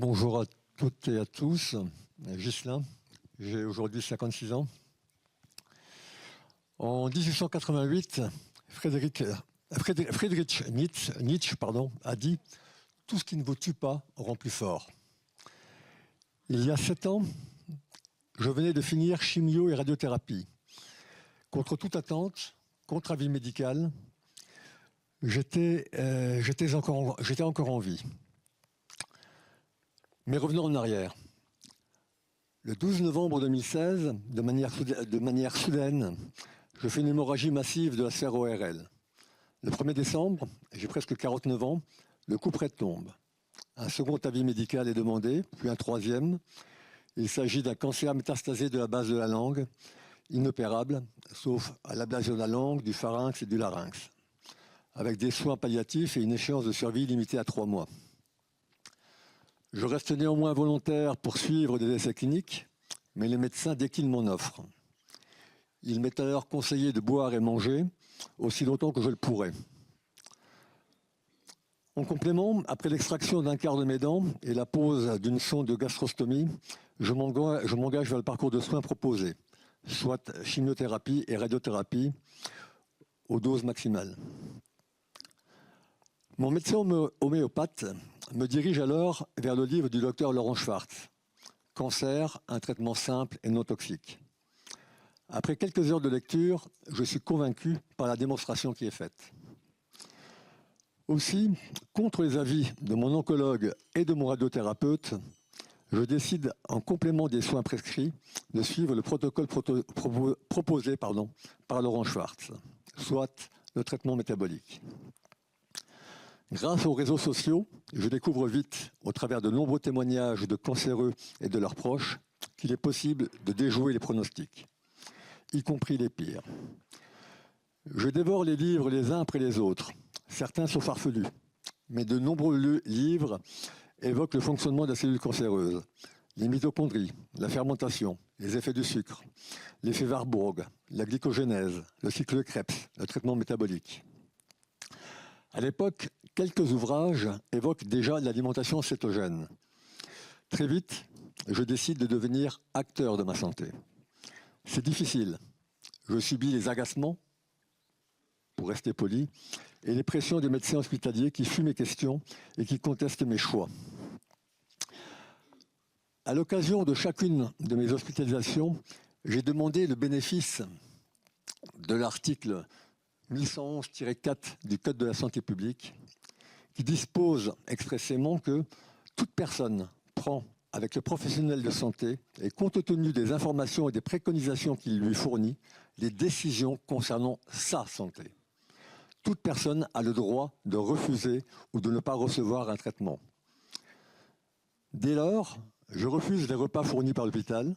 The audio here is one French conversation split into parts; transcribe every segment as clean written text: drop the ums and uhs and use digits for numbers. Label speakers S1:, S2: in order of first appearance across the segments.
S1: Bonjour à toutes et à tous. Ghislain, j'ai aujourd'hui 56 ans. En 1888, Friedrich Nietzsche a dit « Tout ce qui ne vous tue pas rend plus fort ». Il y a 7 ans, je venais de finir chimio et radiothérapie. Contre toute attente, contre avis médical, j'étais encore en vie. Mais revenons en arrière. Le 12 novembre 2016, de manière soudaine, je fais une hémorragie massive de la sphère ORL. Le 1er décembre, j'ai presque 49 ans, le couperet tombe. Un second avis médical est demandé, puis un troisième. Il s'agit d'un cancer métastasé de la base de la langue, inopérable, sauf à l'ablation de la langue, du pharynx et du larynx, avec des soins palliatifs et une échéance de survie limitée à 3 mois. Je reste néanmoins volontaire pour suivre des essais cliniques, mais les médecins déclinent mon offre. Il m'est alors conseillé de boire et manger aussi longtemps que je le pourrai. En complément, après l'extraction d'un quart de mes dents et la pose d'une sonde de gastrostomie, je m'engage vers le parcours de soins proposé, soit chimiothérapie et radiothérapie aux doses maximales. Mon médecin homéopathe me dirige alors vers le livre du docteur Laurent Schwartz, « Cancer, un traitement simple et non toxique ». Après quelques heures de lecture, je suis convaincu par la démonstration qui est faite. Aussi, contre les avis de mon oncologue et de mon radiothérapeute, je décide, en complément des soins prescrits, de suivre le protocole proposé par Laurent Schwartz, soit le traitement métabolique. Grâce aux réseaux sociaux, je découvre vite, au travers de nombreux témoignages de cancéreux et de leurs proches, qu'il est possible de déjouer les pronostics, y compris les pires. Je dévore les livres les uns après les autres. Certains sont farfelus, mais de nombreux livres évoquent le fonctionnement de la cellule cancéreuse, les mitochondries, la fermentation, les effets du sucre, l'effet Warburg, la glycogénèse, le cycle de Krebs, le traitement métabolique. À l'époque, quelques ouvrages évoquent déjà l'alimentation cétogène. Très vite, je décide de devenir acteur de ma santé. C'est difficile. Je subis les agacements, pour rester poli, et les pressions des médecins hospitaliers qui fuient mes questions et qui contestent mes choix. À l'occasion de chacune de mes hospitalisations, j'ai demandé le bénéfice de l'article 1111-4 du Code de la santé publique, qui dispose expressément que toute personne prend avec le professionnel de santé et compte tenu des informations et des préconisations qu'il lui fournit, les décisions concernant sa santé. Toute personne a le droit de refuser ou de ne pas recevoir un traitement. Dès lors, je refuse les repas fournis par l'hôpital,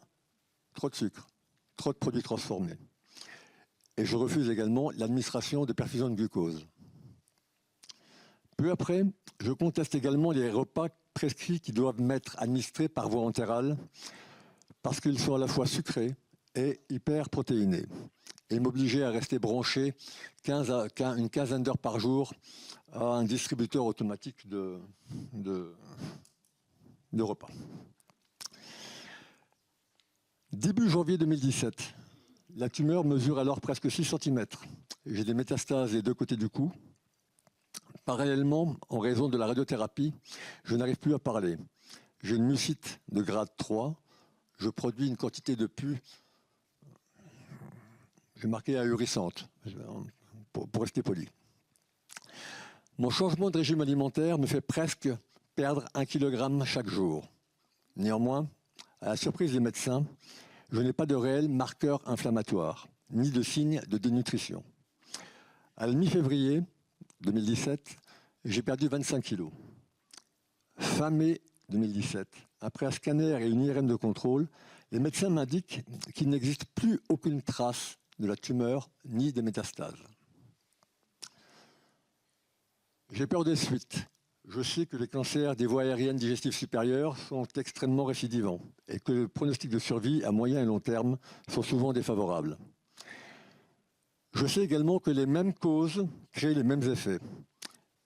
S1: trop de sucre, trop de produits transformés. Et je refuse également l'administration de perfusion de glucose. Peu après, je conteste également les repas prescrits qui doivent m'être administrés par voie entérale parce qu'ils sont à la fois sucrés et hyperprotéinés et m'obliger à rester branché une quinzaine d'heures par jour à un distributeur automatique de repas. Début janvier 2017, la tumeur mesure alors presque 6 cm. J'ai des métastases des 2 côtés du cou. Parallèlement, en raison de la radiothérapie, je n'arrive plus à parler. J'ai une mucite de grade 3. Je produis une quantité de pus, j'ai marqué ahurissante, pour rester poli. Mon changement de régime alimentaire me fait presque perdre 1 kg chaque jour. Néanmoins, à la surprise des médecins, je n'ai pas de réel marqueur inflammatoire, ni de signe de dénutrition. À la mi-février 2017, j'ai perdu 25 kg. Fin mai 2017, après un scanner et une IRM de contrôle, les médecins m'indiquent qu'il n'existe plus aucune trace de la tumeur ni des métastases. J'ai peur des suites. Je sais que les cancers des voies aériennes digestives supérieures sont extrêmement récidivants et que le pronostic de survie à moyen et long terme sont souvent défavorables. Je sais également que les mêmes causes créent les mêmes effets.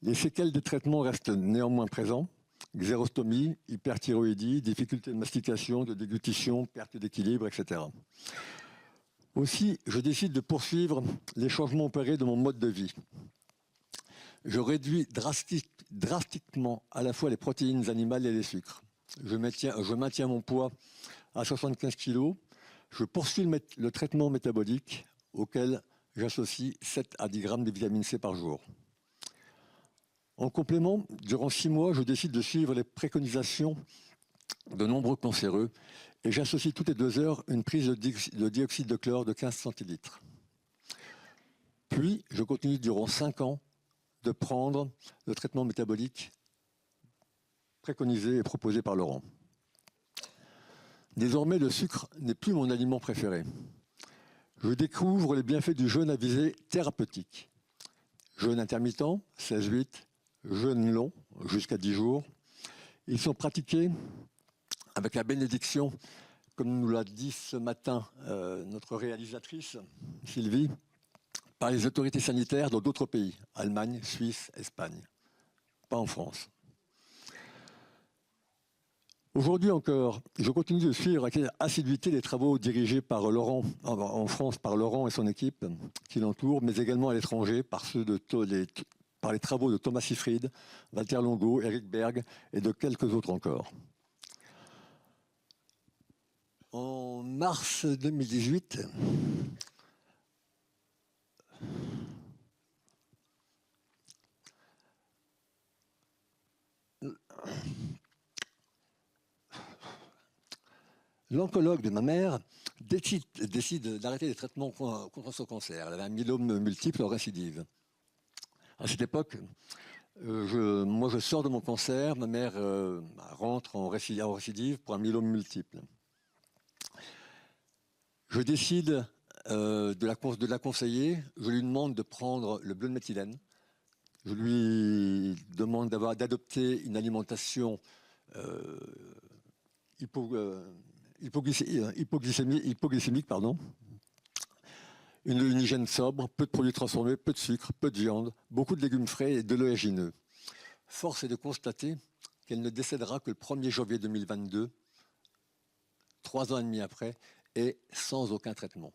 S1: Les séquelles des traitements restent néanmoins présents, xérostomie, hyperthyroïdie, difficultés de mastication, de déglutition, perte d'équilibre, etc. Aussi, je décide de poursuivre les changements opérés de mon mode de vie. Je réduis drastiquement à la fois les protéines animales et les sucres. Je maintiens mon poids à 75 kg. Je poursuis le traitement métabolique auquel j'associe 7 à 10 grammes de vitamine C par jour. En complément, durant 6 mois, je décide de suivre les préconisations de nombreux cancéreux et j'associe toutes les 2 heures une prise de dioxyde de chlore de 15 centilitres. Puis, je continue durant 5 ans de prendre le traitement métabolique préconisé et proposé par Laurent. Désormais, le sucre n'est plus mon aliment préféré. Je découvre les bienfaits du jeûne à visée thérapeutique. Jeûne intermittent, 16-8, jeûne long, jusqu'à 10 jours. Ils sont pratiqués avec la bénédiction, comme nous l'a dit ce matin notre réalisatrice, Sylvie, par les autorités sanitaires dans d'autres pays, Allemagne, Suisse, Espagne, pas en France. Aujourd'hui encore, je continue de suivre avec assiduité les travaux dirigés par Laurent, en France par Laurent et son équipe qui l'entourent, mais également à l'étranger par les travaux de Thomas Seyfried, Walter Longo, Eric Berg et de quelques autres encore. En mars 2018, l'oncologue de ma mère décide d'arrêter les traitements contre son cancer. Elle avait un myélome multiple en récidive. À cette époque, moi je sors de mon cancer, ma mère rentre en récidive pour un myélome multiple. Je décide de la conseiller, je lui demande de prendre le bleu de méthylène, je lui demande d'adopter une alimentation hypoglycémique, une hygiène sobre, peu de produits transformés, peu de sucre, peu de viande, beaucoup de légumes frais et de l'oléagineux. Force est de constater qu'elle ne décédera que le 1er janvier 2022, 3 ans et demi après, et sans aucun traitement.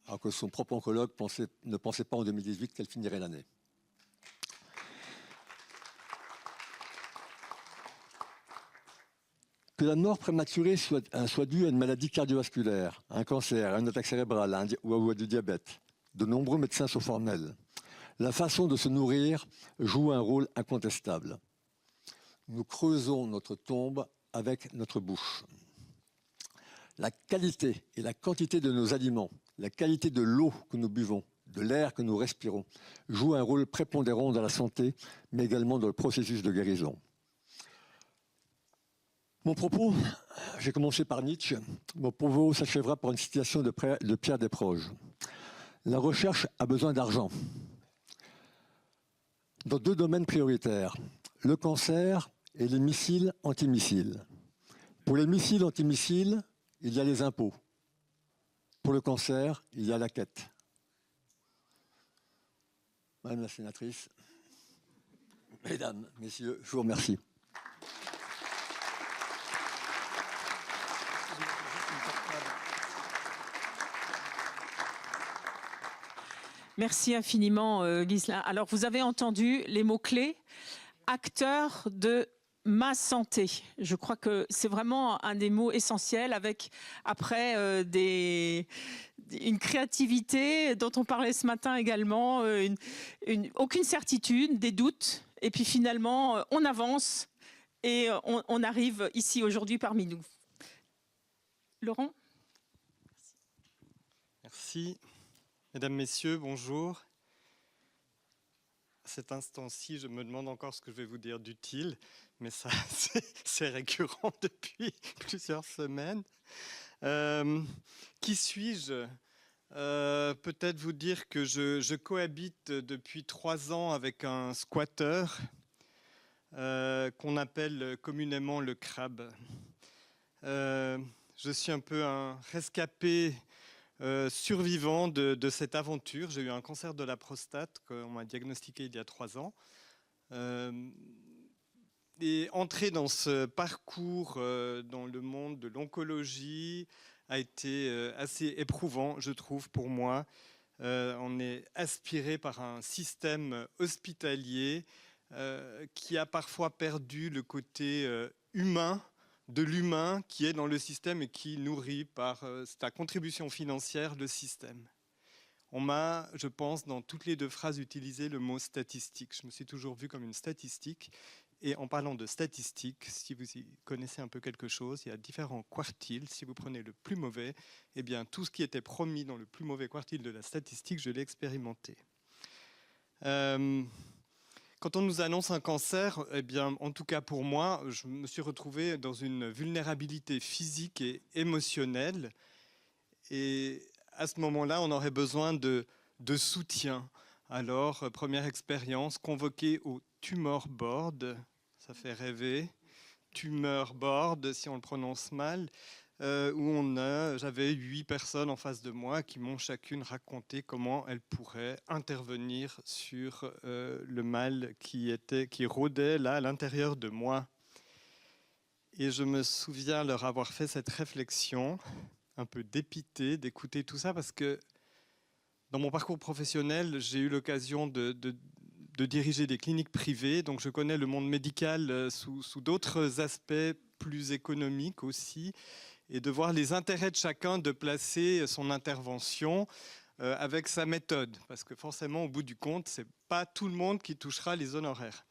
S1: Alors que son propre oncologue ne pensait pas en 2018 qu'elle finirait l'année. Que la mort prématurée soit due à une maladie cardiovasculaire, un cancer, une attaque cérébrale ou à du diabète, de nombreux médecins sont formels. La façon de se nourrir joue un rôle incontestable. Nous creusons notre tombe avec notre bouche. La qualité et la quantité de nos aliments, la qualité de l'eau que nous buvons, de l'air que nous respirons, jouent un rôle prépondérant dans la santé, mais également dans le processus de guérison. Mon propos, j'ai commencé par Nietzsche, mon propos s'achèvera par une citation de Pierre Desproges. La recherche a besoin d'argent. Dans 2 domaines prioritaires, le cancer et les missiles antimissiles. Pour les missiles antimissiles, il y a les impôts. Pour le cancer, il y a la quête. Madame la sénatrice, mesdames, messieurs, je vous remercie.
S2: Merci infiniment, Ghislain. Alors, vous avez entendu les mots-clés « acteur de ma santé ». Je crois que c'est vraiment un des mots essentiels avec, après, une créativité dont on parlait ce matin également, aucune certitude, des doutes. Et puis finalement, on avance et on arrive ici aujourd'hui parmi nous. Laurent ?
S3: Merci. Mesdames, Messieurs, bonjour. À cet instant-ci, je me demande encore ce que je vais vous dire d'utile, mais ça, c'est récurrent depuis plusieurs semaines. Qui suis-je ? Peut-être vous dire que je cohabite depuis 3 ans avec un squatter qu'on appelle communément le crabe. Je suis un peu un rescapé survivant de cette aventure. J'ai eu un cancer de la prostate qu'on m'a diagnostiqué il y a 3 ans. Et entrer dans ce parcours dans le monde de l'oncologie a été assez éprouvant, je trouve, pour moi. On est aspiré par un système hospitalier qui a parfois perdu le côté humain de l'humain qui est dans le système et qui nourrit par sa contribution financière le système. On m'a, je pense, dans toutes les deux phrases utilisé le mot statistique. Je me suis toujours vu comme une statistique. Et en parlant de statistiques, si vous y connaissez un peu quelque chose, il y a différents quartiles. Si vous prenez le plus mauvais, eh bien, tout ce qui était promis dans le plus mauvais quartile de la statistique, je l'ai expérimenté. Quand on nous annonce un cancer, eh bien, en tout cas pour moi, je me suis retrouvé dans une vulnérabilité physique et émotionnelle. Et à ce moment-là, on aurait besoin de soutien. Alors, première expérience, convoqué au tumor board, ça fait rêver, tumor board, si on le prononce mal, où j'avais 8 personnes en face de moi qui m'ont chacune raconté comment elles pourraient intervenir sur le mal qui rôdait là à l'intérieur de moi. Et je me souviens leur avoir fait cette réflexion, un peu dépité d'écouter tout ça, parce que dans mon parcours professionnel, j'ai eu l'occasion de diriger des cliniques privées, donc je connais le monde médical sous d'autres aspects plus économiques aussi, et de voir les intérêts de chacun de placer son intervention avec sa méthode, parce que forcément, au bout du compte, c'est pas tout le monde qui touchera les honoraires.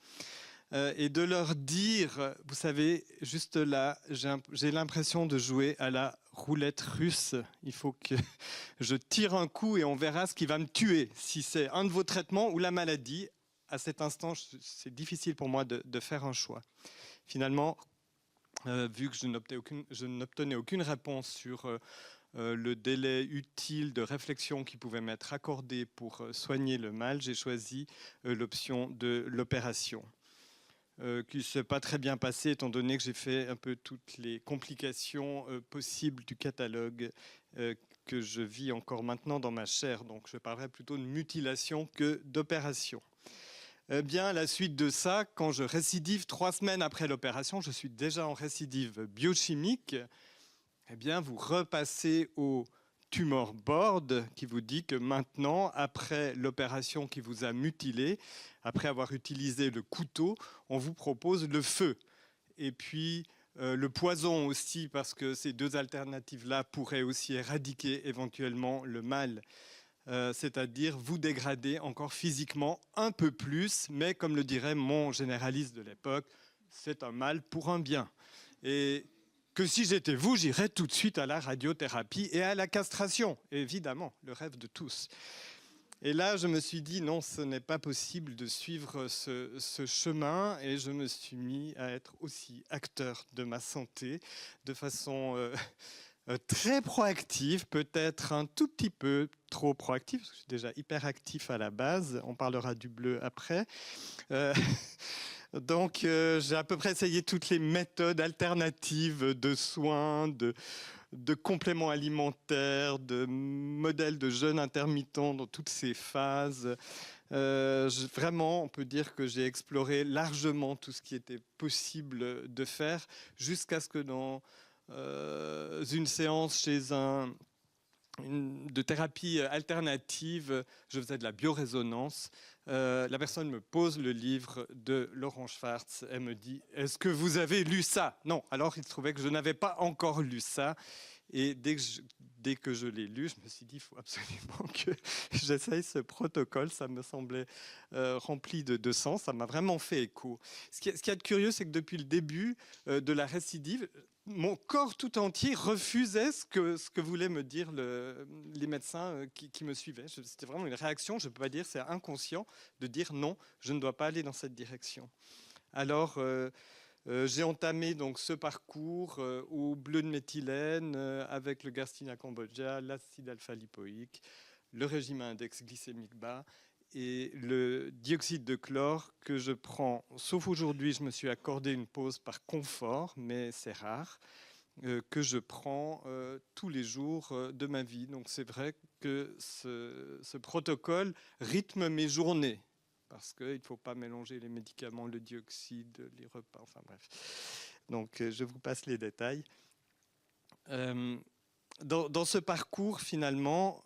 S3: Et de leur dire, vous savez, juste là, j'ai l'impression de jouer à la roulette russe. Il faut que je tire un coup et on verra ce qui va me tuer, si c'est un de vos traitements ou la maladie. À cet instant, c'est difficile pour moi de faire un choix. Finalement, vu que je n'obtenais aucune réponse sur le délai utile de réflexion qui pouvait m'être accordé pour soigner le mal, j'ai choisi l'option de l'opération. Qui ne s'est pas très bien passé, étant donné que j'ai fait un peu toutes les complications possibles du catalogue que je vis encore maintenant dans ma chair. Donc je parlerai plutôt de mutilation que d'opération. Eh bien, à la suite de ça, quand je récidive 3 semaines après l'opération, je suis déjà en récidive biochimique, eh bien, vous repassez au tumor board qui vous dit que maintenant, après l'opération qui vous a mutilé, après avoir utilisé le couteau, on vous propose le feu. Et puis le poison aussi, parce que ces 2 alternatives-là pourraient aussi éradiquer éventuellement le mal. C'est-à-dire vous dégrader encore physiquement un peu plus, mais comme le dirait mon généraliste de l'époque, c'est un mal pour un bien. Et que si j'étais vous, j'irais tout de suite à la radiothérapie et à la castration, évidemment, le rêve de tous. Et là, je me suis dit, non, ce n'est pas possible de suivre ce chemin, et je me suis mis à être aussi acteur de ma santé, de façon très proactive, peut-être un tout petit peu trop proactive, parce que je suis déjà hyper actif à la base, on parlera du bleu après. Donc, j'ai à peu près essayé toutes les méthodes alternatives de soins, de compléments alimentaires, de modèles de jeûne intermittent dans toutes ces phases. Vraiment, on peut dire que j'ai exploré largement tout ce qui était possible de faire, jusqu'à ce que dans une séance chez de thérapie alternative, je faisais de la biorésonance. La personne me pose le livre de Laurent Schwartz. Elle me dit « Est-ce que vous avez lu ça ?» Non. Alors, il se trouvait que je n'avais pas encore lu ça. Et dès que je l'ai lu, je me suis dit « Il faut absolument que j'essaye ce protocole. » Ça me semblait rempli de sens. Ça m'a vraiment fait écho. Ce qui est de curieux, c'est que depuis le début de la récidive, mon corps tout entier refusait ce que voulaient me dire les médecins qui me suivaient. C'était vraiment une réaction, je ne peux pas dire, c'est inconscient, de dire non, je ne dois pas aller dans cette direction. Alors, j'ai entamé donc ce parcours au bleu de méthylène avec le Garcinia cambogia, l'acide alpha-lipoïque, le régime à index glycémique bas et le dioxyde de chlore que je prends, sauf aujourd'hui, je me suis accordé une pause par confort, mais c'est rare, que je prends tous les jours de ma vie. Donc c'est vrai que ce protocole rythme mes journées. parce qu'il ne faut pas mélanger les médicaments, le dioxyde, les repas, enfin bref. Donc je vous passe les détails. Dans ce parcours, finalement,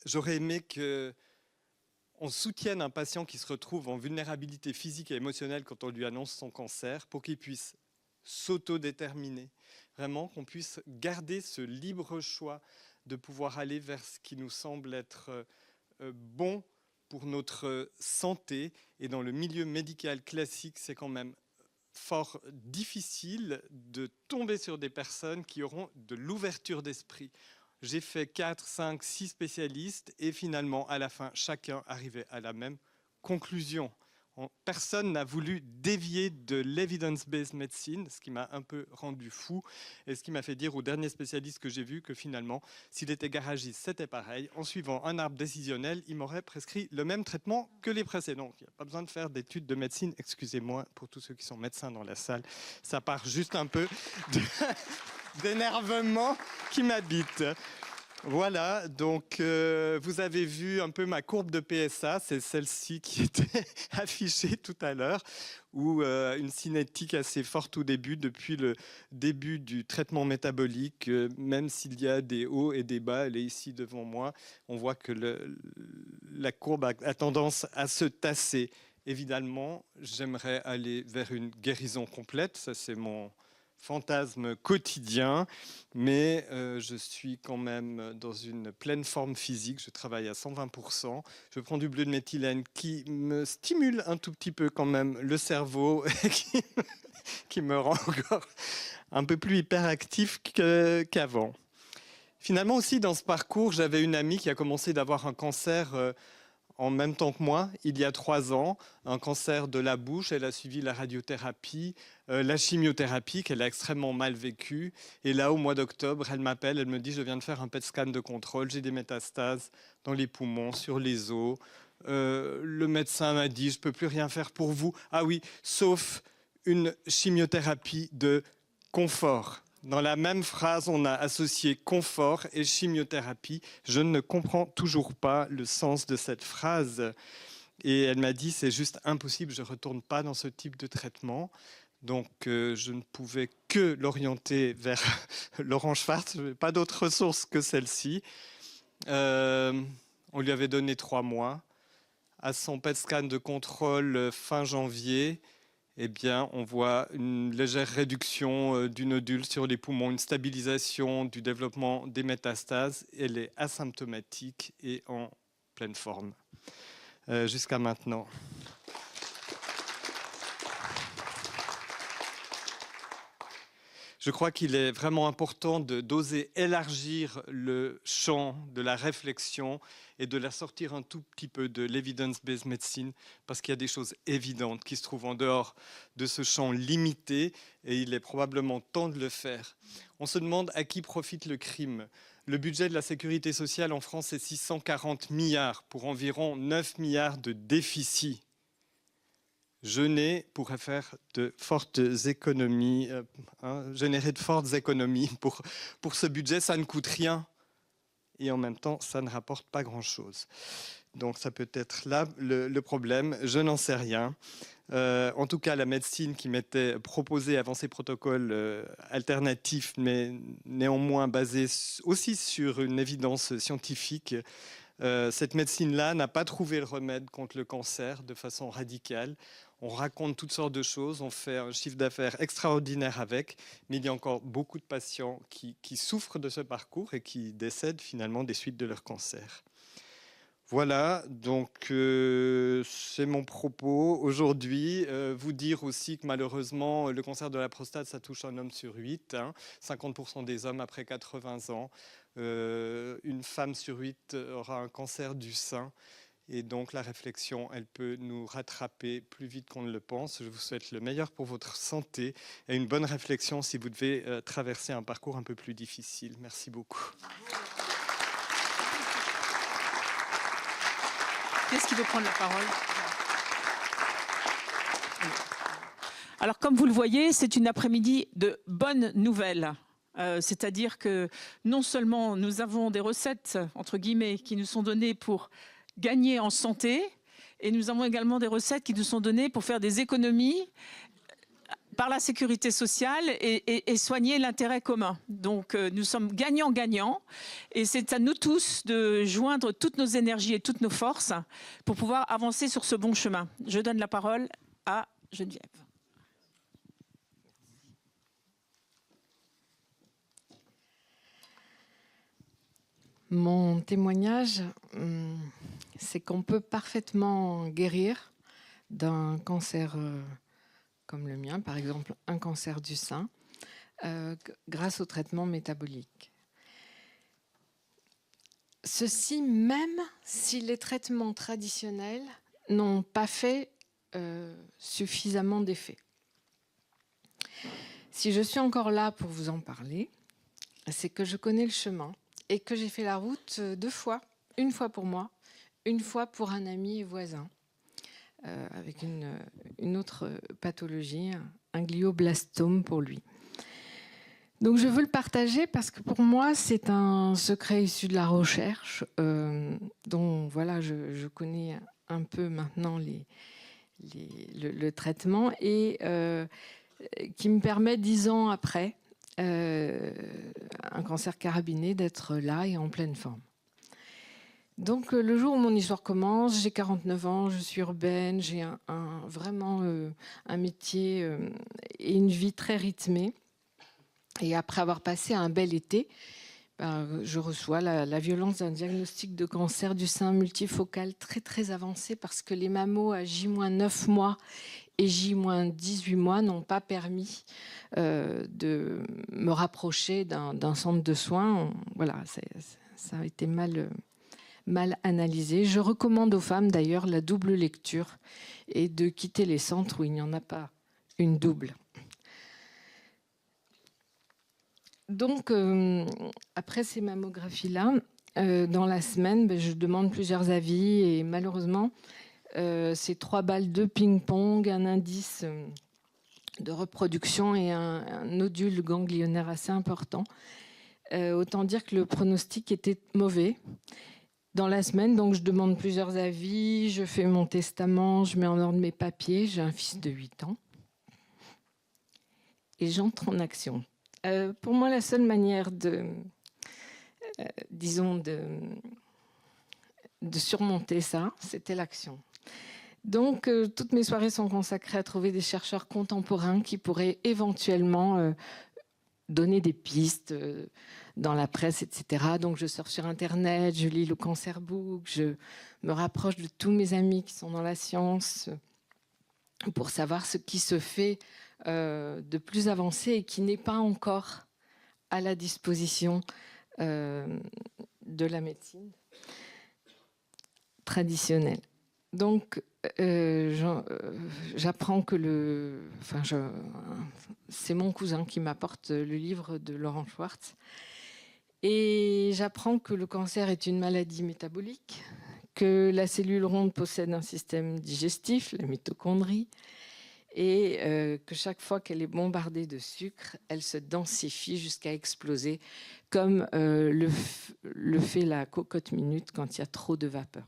S3: j'aurais aimé qu'on soutienne un patient qui se retrouve en vulnérabilité physique et émotionnelle quand on lui annonce son cancer, pour qu'il puisse s'autodéterminer. Vraiment, qu'on puisse garder ce libre choix de pouvoir aller vers ce qui nous semble être bon pour notre santé. Et dans le milieu médical classique, c'est quand même fort difficile de tomber sur des personnes qui auront de l'ouverture d'esprit. J'ai fait 4, 5, 6 spécialistes et finalement, à la fin, chacun arrivait à la même conclusion. Personne n'a voulu dévier de l'evidence-based medicine, ce qui m'a un peu rendu fou et ce qui m'a fait dire au dernier spécialiste que j'ai vu que finalement, s'il était garagiste, c'était pareil. En suivant un arbre décisionnel, il m'aurait prescrit le même traitement que les précédents. Il n'y a pas besoin de faire d'études de médecine. Excusez-moi pour tous ceux qui sont médecins dans la salle. Ça part juste un peu d'énervement qui m'habite. Voilà, donc vous avez vu un peu ma courbe de PSA, c'est celle-ci qui était affichée tout à l'heure, où une cinétique assez forte au début, depuis le début du traitement métabolique, même s'il y a des hauts et des bas, elle est ici devant moi, on voit que la courbe a tendance à se tasser. Évidemment, j'aimerais aller vers une guérison complète, ça c'est mon fantasme quotidien, mais je suis quand même dans une pleine forme physique, je travaille à 120%, je prends du bleu de méthylène qui me stimule un tout petit peu quand même le cerveau et qui me rend encore un peu plus hyperactif qu'avant. Finalement aussi dans ce parcours, j'avais une amie qui a commencé d'avoir un cancer en même temps que moi, il y a 3 ans, un cancer de la bouche. Elle a suivi la radiothérapie, la chimiothérapie qu'elle a extrêmement mal vécue. Et là, au mois d'octobre, elle m'appelle, elle me dit « Je viens de faire un PET scan de contrôle, j'ai des métastases dans les poumons, sur les os. Le médecin m'a dit « Je ne peux plus rien faire pour vous. Ah oui, sauf une chimiothérapie de confort. » Dans la même phrase, on a associé confort et chimiothérapie. Je ne comprends toujours pas le sens de cette phrase. Et elle m'a dit, c'est juste impossible, je ne retourne pas dans ce type de traitement. Donc, je ne pouvais que l'orienter vers Laurent Schwartz. Pas d'autre ressource que celle-ci. On lui avait donné 3 mois. À son PET scan de contrôle fin janvier, eh bien, on voit une légère réduction du nodule sur les poumons, une stabilisation du développement des métastases. Elle est asymptomatique et en pleine forme jusqu'à maintenant. Je crois qu'il est vraiment important d'oser élargir le champ de la réflexion et de la sortir un tout petit peu de l'evidence-based medicine, parce qu'il y a des choses évidentes qui se trouvent en dehors de ce champ limité, et il est probablement temps de le faire. On se demande à qui profite le crime. Le budget de la sécurité sociale en France est 640 milliards pour environ 9 milliards de déficit. Jeûner pourrait faire de fortes économies, générer de fortes économies pour ce budget. Ça ne coûte rien et en même temps, ça ne rapporte pas grand-chose. Donc ça peut être là le problème, je n'en sais rien. En tout cas, la médecine qui m'était proposée avant ces protocoles alternatifs, mais néanmoins basés aussi sur une évidence scientifique, cette médecine-là n'a pas trouvé le remède contre le cancer de façon radicale. On raconte toutes sortes de choses, on fait un chiffre d'affaires extraordinaire avec, mais il y a encore beaucoup de patients qui souffrent de ce parcours et qui décèdent finalement des suites de leur cancer. Voilà, donc c'est mon propos aujourd'hui. Vous dire aussi que malheureusement, le cancer de la prostate, ça touche un homme sur 8, 50% des hommes après 80 ans. Une femme sur 8 aura un cancer du sein. Et donc la réflexion, elle peut nous rattraper plus vite qu'on ne le pense. Je vous souhaite le meilleur pour votre santé et une bonne réflexion si vous devez traverser un parcours un peu plus difficile. Merci beaucoup.
S2: Qu'est-ce qui veut prendre la parole ? Alors, comme vous le voyez, c'est une après-midi de bonnes nouvelles. C'est-à-dire que non seulement nous avons des recettes, entre guillemets, qui nous sont données pour gagner en santé, Et nous avons également des recettes qui nous sont données pour faire des économies par la sécurité sociale et soigner l'intérêt commun. Donc nous sommes gagnants-gagnants et c'est à nous tous de joindre toutes nos énergies et toutes nos forces pour pouvoir avancer sur ce bon chemin. Je donne la parole à Geneviève.
S4: Mon témoignage, c'est qu'on peut parfaitement guérir d'un cancer comme le mien, par exemple un cancer du sein, grâce au traitement métabolique. Ceci même si les traitements traditionnels n'ont pas fait suffisamment d'effet. Si je suis encore là pour vous en parler, c'est que je connais le chemin et que j'ai fait la route 2 fois. Une fois pour moi, une fois pour un ami et voisin, avec une autre pathologie, un glioblastome pour lui. Donc je veux le partager parce que pour moi, c'est un secret issu de la recherche, dont voilà, je connais un peu maintenant le traitement et qui me permet 10 ans après un cancer carabiné d'être là et en pleine forme. Donc le jour où mon histoire commence, j'ai 49 ans, je suis urbaine, j'ai vraiment un métier et une vie très rythmée. Et après avoir passé un bel été, je reçois la violence d'un diagnostic de cancer du sein multifocal très très avancé parce que les mammo à J-9 mois et J-18 mois n'ont pas permis de me rapprocher d'un centre de soins. Voilà, ça a été mal analysé. Je recommande aux femmes d'ailleurs la double lecture et de quitter les centres où il n'y en a pas une double. Donc, après ces mammographies-là, dans la semaine, je demande plusieurs avis et malheureusement, c'est 3 balles de ping-pong, un indice de reproduction et un nodule ganglionnaire assez important. Autant dire que le pronostic était mauvais. Dans la semaine, donc, je demande plusieurs avis, je fais mon testament, je mets en ordre mes papiers. J'ai un fils de 8 ans et j'entre en action. Pour moi, la seule manière disons, de surmonter ça, c'était l'action. Donc, toutes mes soirées sont consacrées à trouver des chercheurs contemporains qui pourraient éventuellement donner des pistes dans la presse, etc. Donc, je sors sur Internet, je lis le Cancer Book, je me rapproche de tous mes amis qui sont dans la science pour savoir ce qui se fait de plus avancé et qui n'est pas encore à la disposition de la médecine traditionnelle. Donc, j'apprends que c'est mon cousin qui m'apporte le livre de Laurent Schwartz. Et j'apprends que le cancer est une maladie métabolique, que la cellule ronde possède un système digestif, la mitochondrie, et que chaque fois qu'elle est bombardée de sucre, elle se densifie jusqu'à exploser, comme le fait la cocotte minute quand il y a trop de vapeur.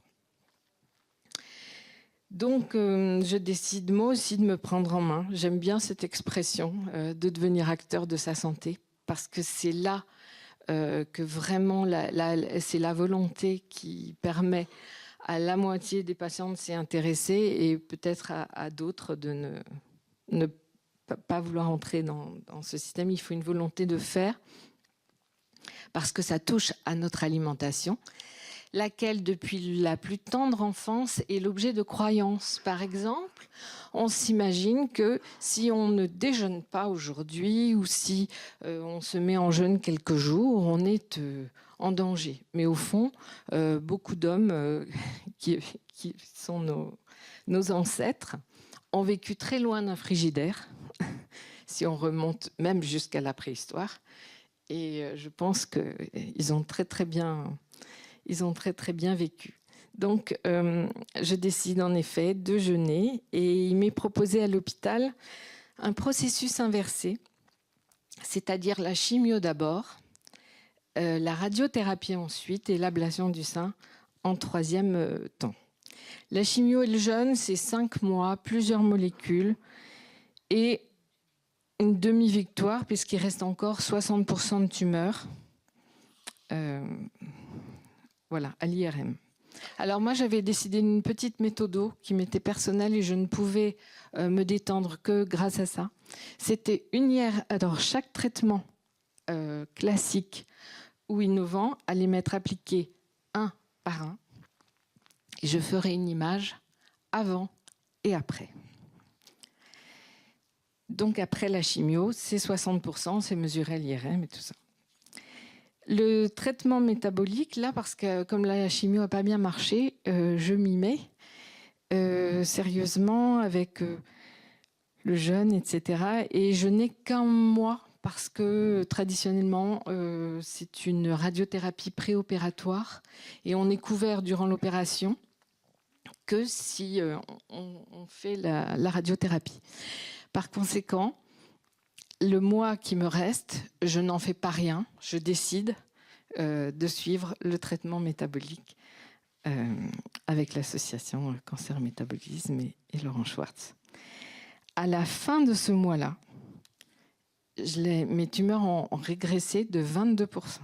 S4: Donc, je décide moi aussi de me prendre en main. J'aime bien cette expression de devenir acteur de sa santé, parce que c'est là que vraiment c'est la volonté qui permet à la moitié des patients de s'y intéresser et peut-être à d'autres de ne pas vouloir entrer dans ce système. Il faut une volonté de faire parce que ça touche à notre alimentation, laquelle, depuis la plus tendre enfance, est l'objet de croyances. Par exemple, on s'imagine que si on ne déjeune pas aujourd'hui ou si on se met en jeûne quelques jours, on est en danger. Mais au fond, beaucoup d'hommes qui sont nos ancêtres ont vécu très loin d'un frigidaire, si on remonte même jusqu'à la préhistoire. Et je pense qu'ils ont très bien vécu. Donc, je décide en effet de jeûner et il m'est proposé à l'hôpital un processus inversé, c'est-à-dire la chimio d'abord, la radiothérapie ensuite et l'ablation du sein en 3e temps. La chimio et le jeûne, c'est 5 mois, plusieurs molécules et une demi-victoire puisqu'il reste encore 60% de tumeurs voilà, à l'IRM. Alors moi, j'avais décidé d'une petite méthode qui m'était personnelle et je ne pouvais me détendre que grâce à ça. C'était une IRM. Alors chaque traitement classique ou innovant allait m'être appliqué un par un. Et je ferai une image avant et après. Donc après la chimio, c'est 60%, c'est mesuré à l'IRM et tout ça. Le traitement métabolique, là, parce que comme la chimio n'a pas bien marché, je m'y mets sérieusement avec le jeûne, etc. Et je n'ai qu'un mois parce que traditionnellement, c'est une radiothérapie préopératoire et on est couvert durant l'opération que si on fait la radiothérapie. Par conséquent, le mois qui me reste, je n'en fais pas rien. Je décide de suivre le traitement métabolique avec l'association Cancer Métabolisme et Laurent Schwartz. À la fin de ce mois-là, mes tumeurs ont régressé de 22%.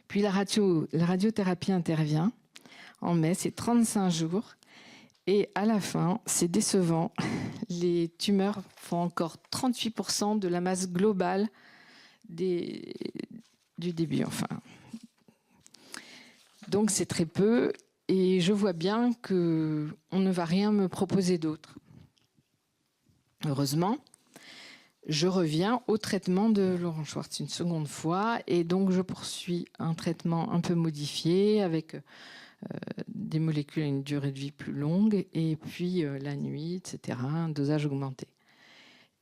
S4: Puis la radiothérapie intervient. En mai, c'est 35 jours. Et à la fin, c'est décevant. Les tumeurs font encore 38% de la masse globale du début. Enfin. Donc c'est très peu. Et je vois bien qu'on ne va rien me proposer d'autre. Heureusement, je reviens au traitement de Laurent Schwartz une seconde fois. Et donc je poursuis un traitement un peu modifié avec des molécules à une durée de vie plus longue, et puis la nuit, etc., un dosage augmenté.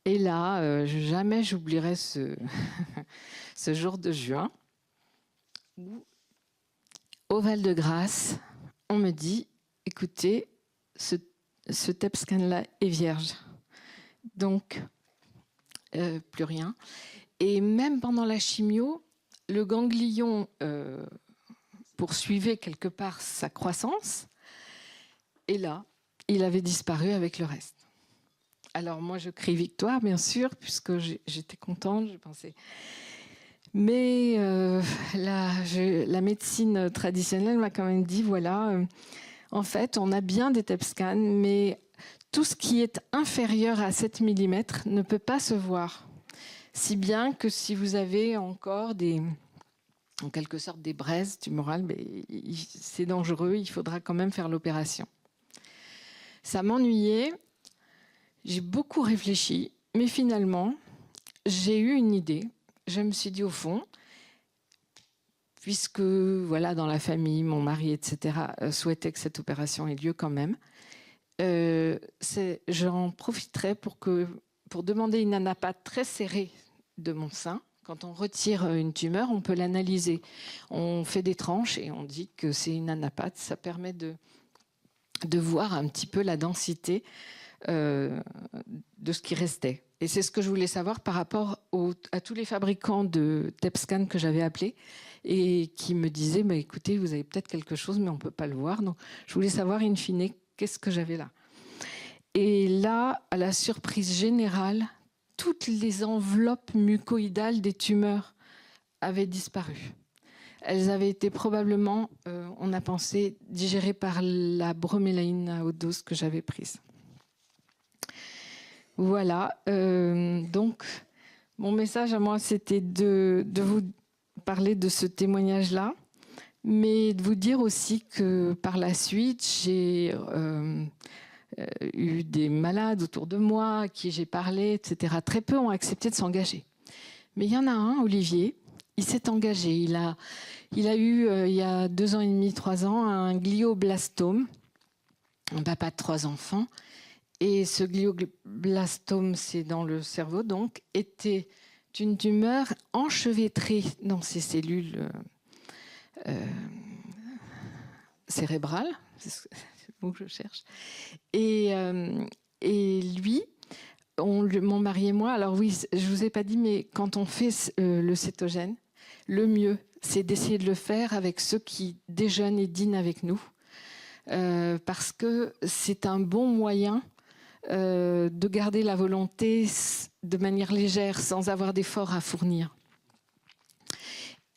S4: Et là, jamais j'oublierai ce jour de juin, où, au Val-de-Grâce, on me dit, écoutez, ce TEP scan-là est vierge. Donc, plus rien. Et même pendant la chimio, le ganglion poursuivait quelque part sa croissance. Et là, il avait disparu avec le reste. Alors moi, je crie victoire, bien sûr, puisque j'étais contente, je pensais. Mais la médecine traditionnelle m'a quand même dit, voilà, en fait, on a bien des TEP scans, mais tout ce qui est inférieur à 7 mm ne peut pas se voir. Si bien que si vous avez encore en quelque sorte des braises tumorales, c'est dangereux, il faudra quand même faire l'opération. Ça m'ennuyait, j'ai beaucoup réfléchi, mais finalement, j'ai eu une idée. Je me suis dit au fond, puisque voilà, dans la famille, mon mari, etc., souhaitait que cette opération ait lieu quand même, j'en profiterai pour demander une anapathe très serrée de mon sein. Quand on retire une tumeur, on peut l'analyser. On fait des tranches et on dit que c'est une anapathe. Ça permet de voir un petit peu la densité de ce qui restait. Et c'est ce que je voulais savoir par rapport à tous les fabricants de TEP scan que j'avais appelés et qui me disaient bah, écoutez, vous avez peut-être quelque chose, mais on ne peut pas le voir. Donc, je voulais savoir, in fine, qu'est-ce que j'avais là. Et là, à la surprise générale, toutes les enveloppes mucoïdales des tumeurs avaient disparu. Elles avaient été probablement, on a pensé, digérées par la bromélaïne à haute dose que j'avais prise. Voilà, donc mon message à moi, c'était de vous parler de ce témoignage-là, mais de vous dire aussi que par la suite, j'ai eu des malades autour de moi à qui j'ai parlé, etc. Très peu ont accepté de s'engager. Mais il y en a un, Olivier, il s'est engagé. Il a eu, il y a 2 ans et demi, 3 ans, un glioblastome, un papa de 3 enfants. Et ce glioblastome, c'est dans le cerveau, donc, était une tumeur enchevêtrée dans ses cellules cérébrales. C'est le mot que je cherche. Et lui, mon mari et moi, alors oui, je ne vous ai pas dit, mais quand on fait le cétogène, le mieux, c'est d'essayer de le faire avec ceux qui déjeunent et dînent avec nous. parce que c'est un bon moyen de garder la volonté de manière légère, sans avoir d'effort à fournir.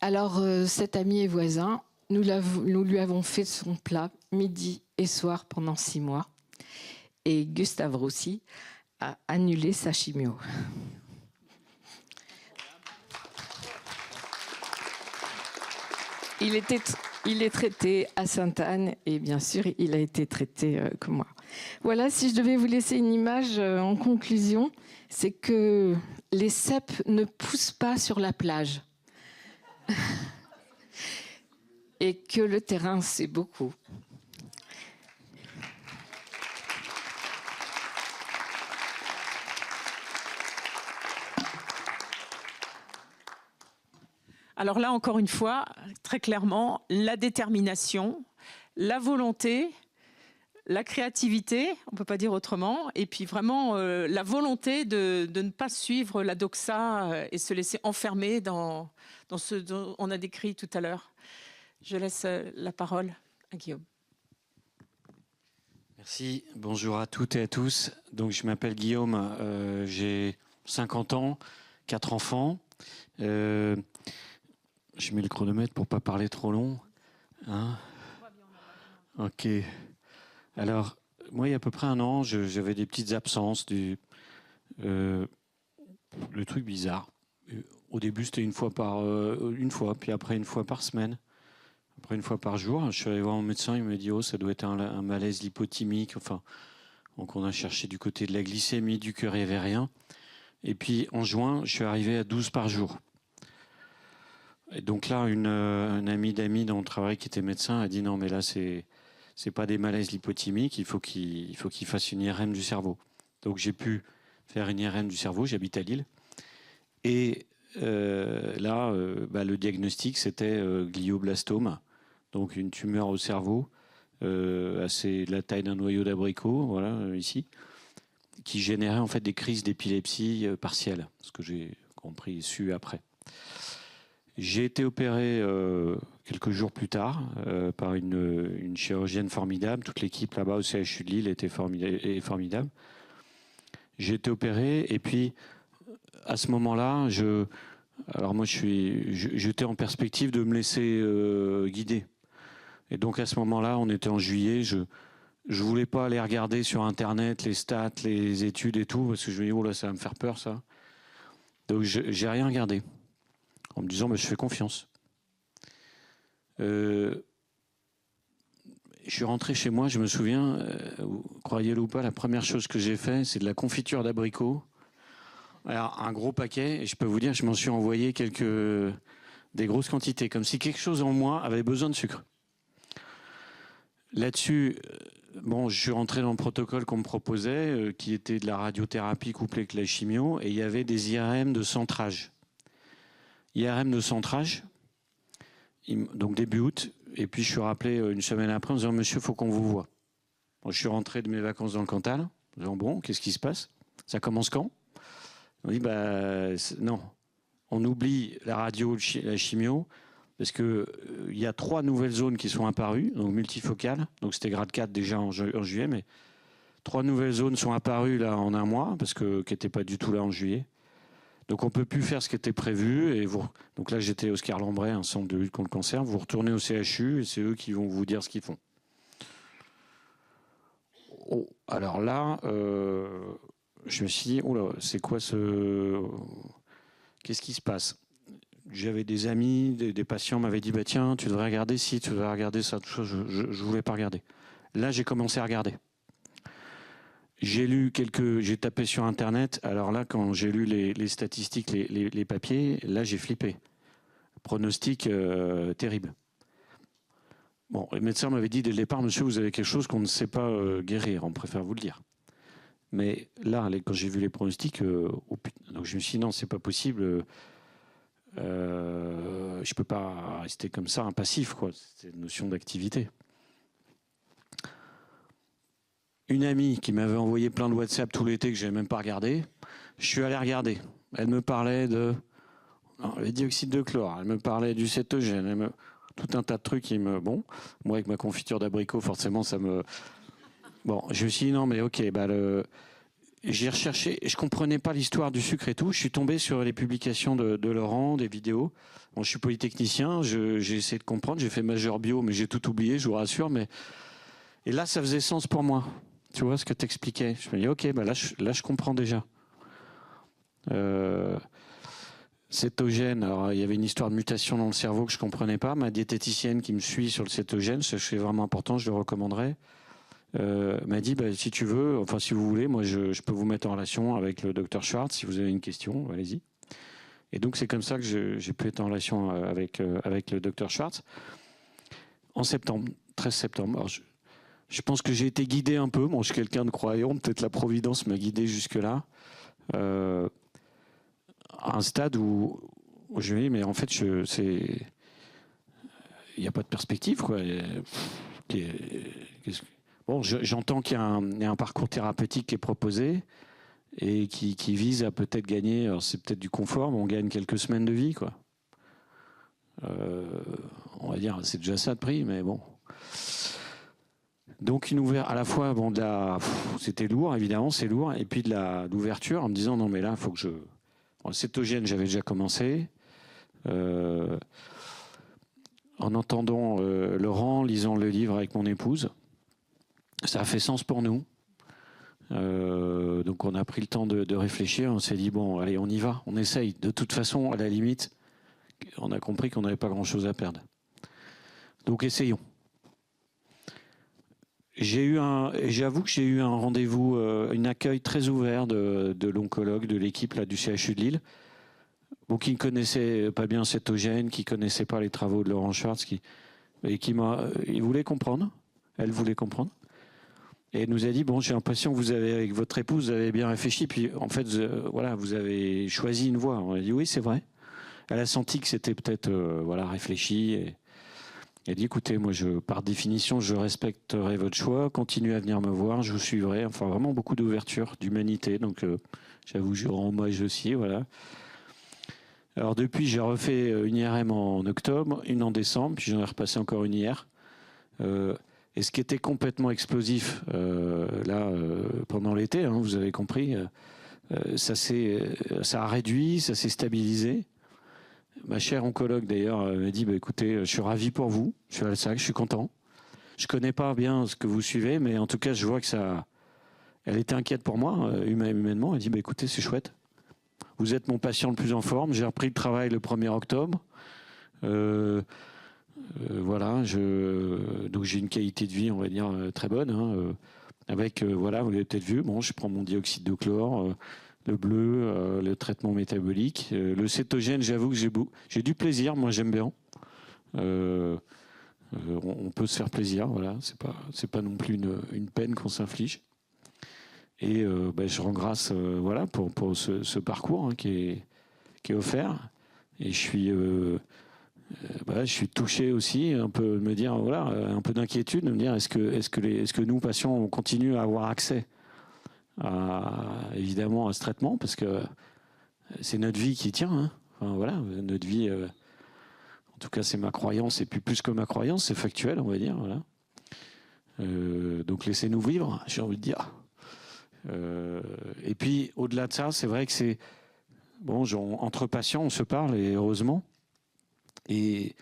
S4: Alors, cet ami et voisin, nous lui avons fait son plat midi et soir pendant 6 mois. Et Gustave Roussy a annulé sa chimio. Il est traité à Sainte-Anne et bien sûr, il a été traité comme moi. Voilà, si je devais vous laisser une image en conclusion, c'est que les cèpes ne poussent pas sur la plage. Et que le terrain, c'est beaucoup.
S2: Alors là, encore une fois, très clairement, la détermination, la volonté, la créativité, on ne peut pas dire autrement, et puis vraiment la volonté de ne pas suivre la doxa et se laisser enfermer dans ce dont on a décrit tout à l'heure. Je laisse la parole à Guillaume.
S5: Merci, bonjour à toutes et à tous. Donc, je m'appelle Guillaume, j'ai 50 ans, 4 enfants. Je mets le chronomètre pour ne pas parler trop long. Hein? Ok. Alors, moi, il y a à peu près 1 an, j'avais des petites absences. Le truc bizarre. Au début, c'était une fois, puis après 1 fois par semaine. Après 1 fois par jour. Je suis allé voir mon médecin, il m'a dit « Oh, ça doit être un malaise lipothymique. » Enfin, donc on a cherché du côté de la glycémie, du cœur, il n'y avait rien. Et puis, en juin, je suis arrivé à 12 par jour. Et donc là, un ami d'amis dans le travail qui était médecin a dit non, mais là, c'est pas des malaises lipothymiques, il faut qu'il fasse une IRM du cerveau. Donc j'ai pu faire une IRM du cerveau, j'habite à Lille. Et là, le diagnostic, c'était glioblastome, donc une tumeur au cerveau, assez de la taille d'un noyau d'abricot, voilà, ici, qui générait en fait des crises d'épilepsie partielles, ce que j'ai compris, su après. J'ai été opéré quelques jours plus tard par une chirurgienne formidable. Toute l'équipe là-bas au CHU de Lille était formidable. J'ai été opéré et puis à ce moment-là, alors moi j'étais en perspective de me laisser guider. Et donc à ce moment-là, on était en juillet, je voulais pas aller regarder sur Internet les stats, les études et tout, parce que je me dis, oh là, ça va me faire peur ça. Donc j'ai rien regardé. En me disant, je fais confiance. Je suis rentré chez moi, je me souviens, croyez-le ou pas, la première chose que j'ai fait, c'est de la confiture d'abricot. Alors, un gros paquet, et je peux vous dire, je m'en suis envoyé des grosses quantités, comme si quelque chose en moi avait besoin de sucre. Là-dessus, je suis rentré dans le protocole qu'on me proposait, qui était de la radiothérapie couplée avec la chimio, et il y avait des IRM de centrage. IRM de centrage, donc début août, et puis je suis rappelé 1 semaine après en disant « Monsieur, il faut qu'on vous voit ». Bon, je suis rentré de mes vacances dans le Cantal, en disant « Bon, qu'est-ce qui se passe? Ça commence quand ?» On dit « Non, on oublie la radio, la chimio, parce qu'il y a 3 nouvelles zones qui sont apparues, donc multifocales, donc c'était grade 4 déjà en juillet, mais 3 nouvelles zones sont apparues là en 1 mois, parce qui n'étaient pas du tout là en juillet. Donc on ne peut plus faire ce qui était prévu. Et donc là, j'étais Oscar Lambray, un centre de lutte contre le cancer. Vous retournez au CHU et c'est eux qui vont vous dire ce qu'ils font. Oh, alors là, je me suis dit, oh là, c'est quoi qu'est-ce qui se passe? J'avais des amis, des patients m'avaient dit, tiens, tu devrais regarder ci, tu devrais regarder ça, tout ça. Je ne voulais pas regarder. Là, j'ai commencé à regarder. J'ai tapé sur Internet. Alors là, quand j'ai lu les statistiques, les papiers, là, j'ai flippé. Pronostic terrible. Bon, le médecin m'avait dit dès le départ, monsieur, vous avez quelque chose qu'on ne sait pas guérir. On préfère vous le dire. Mais là, quand j'ai vu les pronostics, donc je me suis dit, non, c'est pas possible. Je peux pas rester comme ça, impassif, quoi. C'est une notion d'activité. Une amie qui m'avait envoyé plein de WhatsApp tout l'été que je n'avais même pas regardé, je suis allé regarder. Elle me parlait de le dioxyde de chlore, elle me parlait du cétogène. tout un tas de trucs qui me... Bon, moi, avec ma confiture d'abricot, forcément, ça me... Bon, je me suis dit, non, mais ok, j'ai recherché, je comprenais pas l'histoire du sucre et tout. Je suis tombé sur les publications de Laurent, des vidéos. Bon, je suis polytechnicien, j'ai essayé de comprendre, j'ai fait majeur bio, mais j'ai tout oublié, je vous rassure. Et là, ça faisait sens pour moi. Tu vois ce que tu expliquais. Je me dis, ok, là, je comprends déjà. Cétogène, alors il y avait une histoire de mutation dans le cerveau que je comprenais pas. Ma diététicienne qui me suit sur le cétogène, c'est vraiment important, je le recommanderais. M'a dit, si tu veux, enfin si vous voulez, moi je peux vous mettre en relation avec le docteur Schwartz si vous avez une question, allez-y. Et donc c'est comme ça que j'ai pu être en relation avec le docteur Schwartz en septembre, 13 septembre. Alors, je pense que j'ai été guidé un peu, moi je suis quelqu'un de croyant, peut-être la Providence m'a guidé jusque-là, à un stade où je me dis, mais en fait, il n'y a pas de perspective, quoi. Bon, j'entends qu'il y a un parcours thérapeutique qui est proposé et qui vise à peut-être gagner, alors c'est peut-être du confort, mais on gagne quelques semaines de vie, quoi. On va dire, c'est déjà ça de prix, mais bon. Donc une ouverture, à la fois, bon, c'était lourd, évidemment, c'est lourd, et puis de l'ouverture en me disant, non mais là, il faut que je... Bon, le cétogène, j'avais déjà commencé. En entendant Laurent, lisant le livre avec mon épouse, ça a fait sens pour nous. Donc on a pris le temps de réfléchir, on s'est dit, bon, allez, on y va, on essaye. De toute façon, à la limite, on a compris qu'on n'avait pas grand-chose à perdre. Donc essayons. J'avoue que j'ai eu un rendez-vous, un accueil très ouvert de l'oncologue de l'équipe là, du CHU de Lille, bon, qui ne connaissait pas bien Cétogène, qui ne connaissait pas les travaux de Laurent Schwartz, il voulait comprendre, elle voulait comprendre. Et elle nous a dit, bon, j'ai l'impression que vous avez, avec votre épouse, vous avez bien réfléchi, puis en fait, voilà, vous avez choisi une voie. On a dit, oui, c'est vrai. Elle a senti que c'était peut-être, réfléchi. Et elle dit, écoutez, moi, par définition, je respecterai votre choix, continuez à venir me voir, je vous suivrai. Enfin, vraiment beaucoup d'ouverture, d'humanité. Donc, j'avoue, je rends hommage aussi, voilà. Alors, depuis, j'ai refait une IRM en octobre, une en décembre, puis j'en ai repassé encore une hier. Et ce qui était complètement explosif, pendant l'été, hein, vous avez compris, ça a réduit, ça s'est stabilisé. Ma chère oncologue, d'ailleurs, m'a dit, écoutez, je suis ravi pour vous, je suis à Alsace, je suis content. Je ne connais pas bien ce que vous suivez, mais en tout cas, je vois que ça... Elle était inquiète pour moi, humainement. Elle dit, écoutez, c'est chouette. Vous êtes mon patient le plus en forme. J'ai repris le travail le 1er octobre. Voilà, donc j'ai une qualité de vie, on va dire, très bonne. Hein, avec, vous l'avez peut-être vu, bon, je prends mon dioxyde de chlore, le bleu, le traitement métabolique. Le cétogène, j'avoue que j'ai du plaisir, moi j'aime bien. On peut se faire plaisir, voilà, c'est pas non plus une peine qu'on s'inflige. Et je rends grâce pour ce parcours hein, qui est offert. Et je suis touché aussi, un peu de me dire, un peu d'inquiétude, de me dire est-ce que nous, patients, on continue à avoir accès évidemment à ce traitement, parce que c'est notre vie qui tient. Hein. Enfin, voilà, notre vie, en tout cas c'est ma croyance, et puis plus que ma croyance, c'est factuel, on va dire. Voilà. Donc laissez-nous vivre, j'ai envie de dire. Et puis au-delà de ça, c'est vrai que c'est... Bon, entre patients, on se parle, et heureusement. Et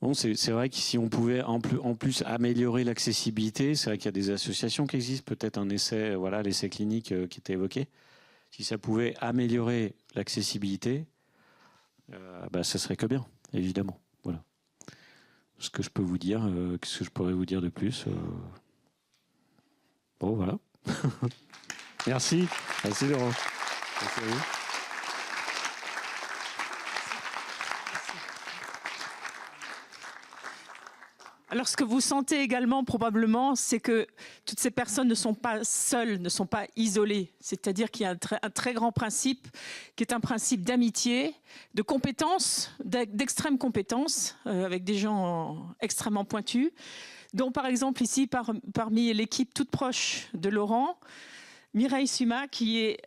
S5: bon, c'est vrai que si on pouvait en plus améliorer l'accessibilité, c'est vrai qu'il y a des associations qui existent, peut-être un essai, l'essai clinique qui était évoqué. Si ça pouvait améliorer l'accessibilité, ça serait que bien, évidemment. Voilà. Ce que je peux vous dire, qu'est-ce que je pourrais vous dire de plus Bon, voilà. Merci. Merci Laurent. Merci à vous.
S2: Alors, ce que vous sentez également, probablement, c'est que toutes ces personnes ne sont pas seules, ne sont pas isolées. C'est-à-dire qu'il y a un très grand principe, qui est un principe d'amitié, de compétences, d'extrême compétence, avec des gens extrêmement pointus, dont, par exemple, ici, parmi l'équipe toute proche de Laurent, Mireille Suma, qui est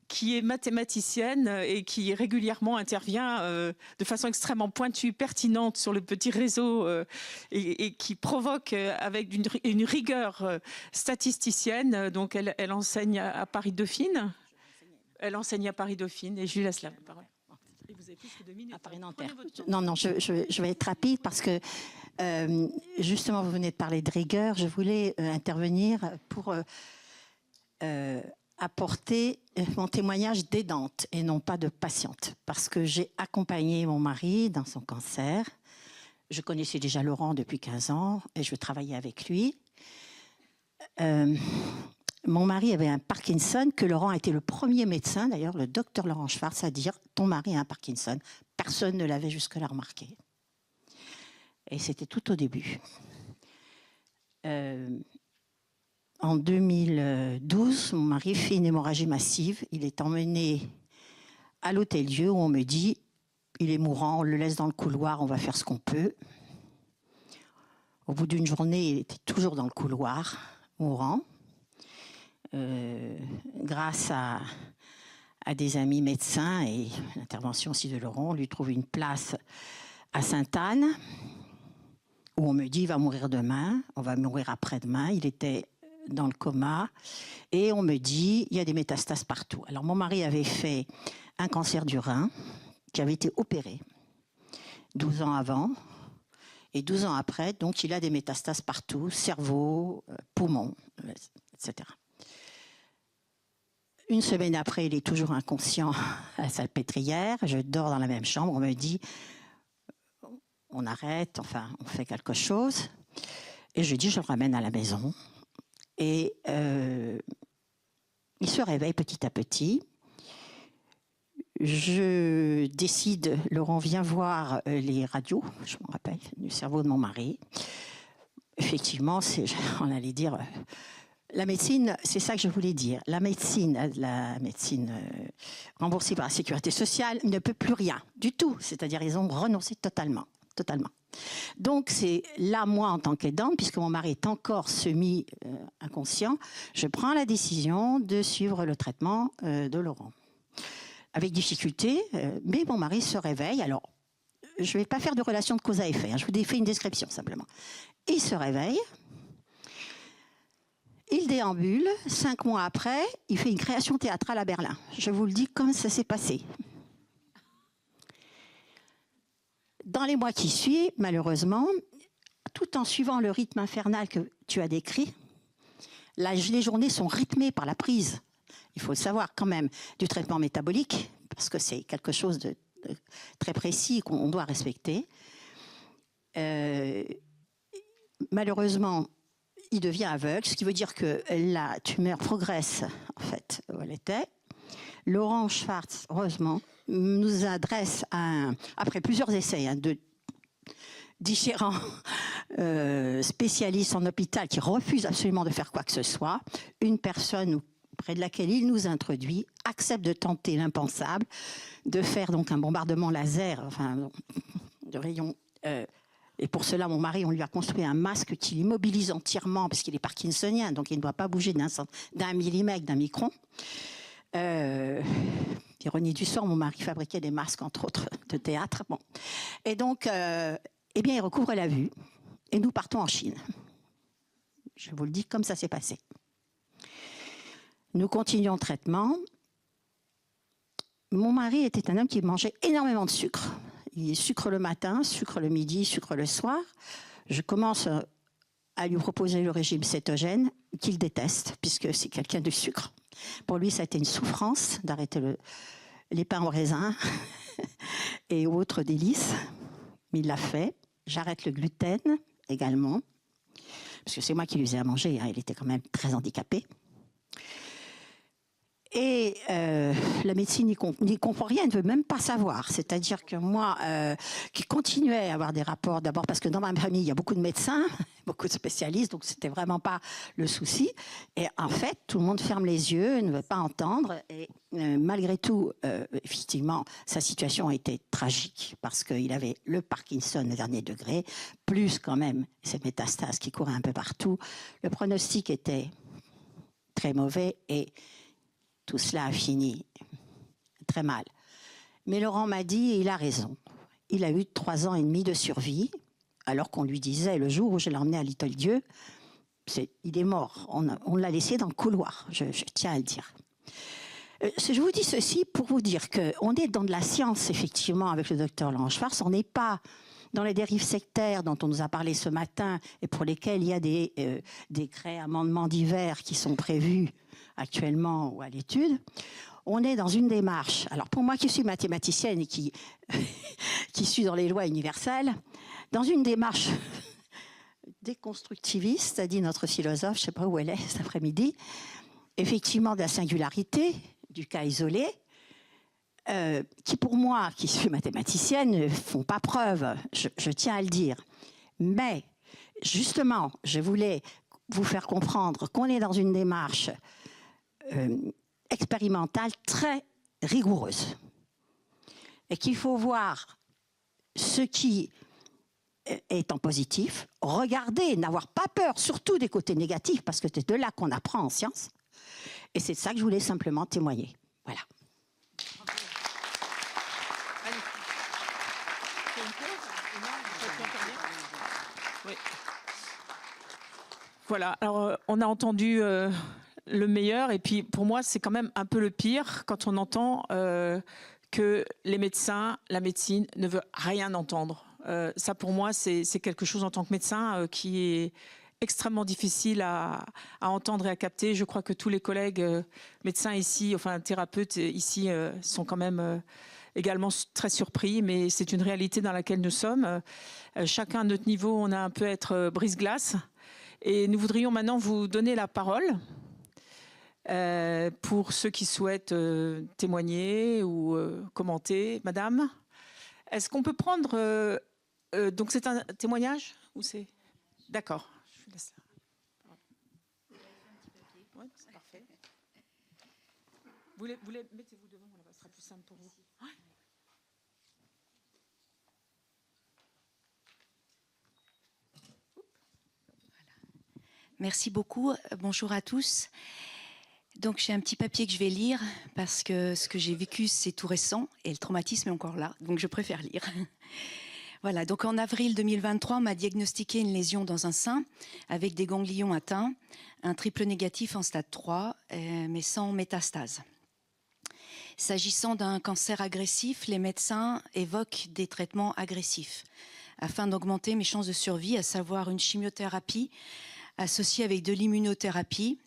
S2: qui est mathématicienne et qui régulièrement intervient de façon extrêmement pointue, pertinente sur le petit réseau et qui provoque avec une rigueur statisticienne. Donc elle enseigne à Paris-Dauphine. Elle enseigne à Paris-Dauphine et je lui laisse la parole. Et vous avez plus que 2 minutes.
S6: À Paris-Nanterre. Non, je vais être rapide parce que justement, vous venez de parler de rigueur. Je voulais intervenir pour apporter mon témoignage d'aidante et non pas de patiente. Parce que j'ai accompagné mon mari dans son cancer. Je connaissais déjà Laurent depuis 15 ans et je travaillais avec lui. Mon mari avait un Parkinson, que Laurent a été le premier médecin, d'ailleurs le docteur Laurent Schwartz, à dire « ton mari a un Parkinson ». Personne ne l'avait jusque-là remarqué. Et c'était tout au début. En 2012, mon mari fait une hémorragie massive. Il est emmené à l'Hôtel-Dieu où on me dit « il est mourant, on le laisse dans le couloir, on va faire ce qu'on peut ». Au bout d'une journée, il était toujours dans le couloir, mourant. Grâce à des amis médecins et l'intervention aussi de Laurent, on lui trouve une place à Sainte-Anne, où on me dit il va mourir demain, on va mourir après-demain. Il était dans le coma et on me dit il y a des métastases partout. Alors mon mari avait fait un cancer du rein qui avait été opéré 12 ans avant et 12 ans après, donc il a des métastases partout, cerveau, poumon, etc. Une semaine après, il est toujours inconscient à la salpêtrière. Je dors dans la même chambre. On me dit, on arrête, enfin, on fait quelque chose. Et je dis, je le ramène à la maison. Et il se réveille petit à petit. Je décide, Laurent vient voir les radios, je me rappelle, du cerveau de mon mari. Effectivement, on allait dire... La médecine, c'est ça que je voulais dire. La médecine remboursée par la sécurité sociale ne peut plus rien du tout. C'est-à-dire ils ont renoncé totalement. Donc c'est là, moi, en tant qu'aidante, puisque mon mari est encore semi-inconscient, je prends la décision de suivre le traitement de Laurent. Avec difficulté, mais mon mari se réveille. Alors, je ne vais pas faire de relation de cause à effet. Je vous fais une description simplement. Il se réveille. Il déambule, 5 mois après, il fait une création théâtrale à Berlin. Je vous le dis comme ça s'est passé. Dans les mois qui suivent, malheureusement, tout en suivant le rythme infernal que tu as décrit, les journées sont rythmées par la prise, il faut le savoir quand même, du traitement métabolique, parce que c'est quelque chose de très précis qu'on doit respecter. Malheureusement, il devient aveugle, ce qui veut dire que la tumeur progresse, en fait, où elle était. Laurent Schwartz, heureusement, nous adresse, après plusieurs essais de différents spécialistes en hôpital qui refusent absolument de faire quoi que ce soit, une personne près de laquelle il nous introduit accepte de tenter l'impensable, de faire donc un bombardement laser, enfin, de rayons... Et pour cela, mon mari, on lui a construit un masque qui l'immobilise entièrement parce qu'il est parkinsonien, donc il ne doit pas bouger d'un millimètre, d'un micron. Ironie du sort, mon mari fabriquait des masques, entre autres, de théâtre. Bon. Et donc, eh bien, il recouvre la vue. Et nous partons en Chine. Je vous le dis comme ça s'est passé. Nous continuons le traitement. Mon mari était un homme qui mangeait énormément de sucre. Il sucre le matin, sucre le midi, sucre le soir. Je commence à lui proposer le régime cétogène, qu'il déteste, puisque c'est quelqu'un de sucre. Pour lui, ça a été une souffrance d'arrêter les pains au raisin et autres délices. Mais il l'a fait. J'arrête le gluten également, parce que c'est moi qui lui faisais à manger. Il était quand même très handicapé. Et la médecine n'y comprend rien, elle ne veut même pas savoir. C'est-à-dire que moi, qui continuais à avoir des rapports, d'abord parce que dans ma famille, il y a beaucoup de médecins, beaucoup de spécialistes, donc c'était vraiment pas le souci. Et en fait, tout le monde ferme les yeux, ne veut pas entendre. Et malgré tout, effectivement, sa situation était tragique parce qu'il avait le Parkinson au dernier degré, plus quand même ces métastases qui couraient un peu partout. Le pronostic était très mauvais et tout cela a fini très mal. Mais Laurent m'a dit, et il a raison, il a eu 3 ans et demi de survie, alors qu'on lui disait, le jour où je l'ai emmené à Little Dieu, il est mort, on l'a laissé dans le couloir, je tiens à le dire. Je vous dis ceci pour vous dire qu'on est dans de la science, effectivement, avec le docteur Laurent Schwartz, on n'est pas dans les dérives sectaires dont on nous a parlé ce matin et pour lesquelles il y a des décrets, amendements divers qui sont prévus actuellement ou à l'étude. On est dans une démarche, alors pour moi qui suis mathématicienne et qui suis dans les lois universelles, dans une démarche déconstructiviste, a dit notre philosophe, je ne sais pas où elle est cet après-midi, effectivement de la singularité, du cas isolé, qui pour moi, qui suis mathématicienne, ne font pas preuve, je tiens à le dire. Mais justement, je voulais vous faire comprendre qu'on est dans une démarche expérimentale très rigoureuse et qu'il faut voir ce qui est en positif, regarder, n'avoir pas peur, surtout des côtés négatifs, parce que c'est de là qu'on apprend en science. Et c'est de ça que je voulais simplement témoigner. Voilà.
S2: Oui. Voilà, alors on a entendu le meilleur, et puis pour moi c'est quand même un peu le pire quand on entend que les médecins, la médecine ne veut rien entendre. Ça pour moi c'est quelque chose en tant que médecin qui est extrêmement difficile à entendre et à capter. Je crois que tous les collègues médecins ici, enfin thérapeutes ici sont quand même également très surpris, mais c'est une réalité dans laquelle nous sommes. Chacun à notre niveau, on a un peu à être brise-glace. Et nous voudrions maintenant vous donner la parole pour ceux qui souhaitent témoigner ou commenter. Madame, est-ce qu'on peut prendre... donc c'est un témoignage ou c'est... D'accord. Je vous laisse là. Ouais, c'est parfait. Mettez-vous devant, là, ce sera plus simple pour vous. Ouais.
S7: Merci beaucoup. Bonjour à tous. Donc j'ai un petit papier que je vais lire parce que ce que j'ai vécu c'est tout récent et le traumatisme est encore là, donc je préfère lire. Voilà, donc en avril 2023, on m'a diagnostiqué une lésion dans un sein avec des ganglions atteints, un triple négatif en stade 3, mais sans métastase. S'agissant d'un cancer agressif, les médecins évoquent des traitements agressifs afin d'augmenter mes chances de survie, à savoir une chimiothérapie associée avec de l'immunothérapie,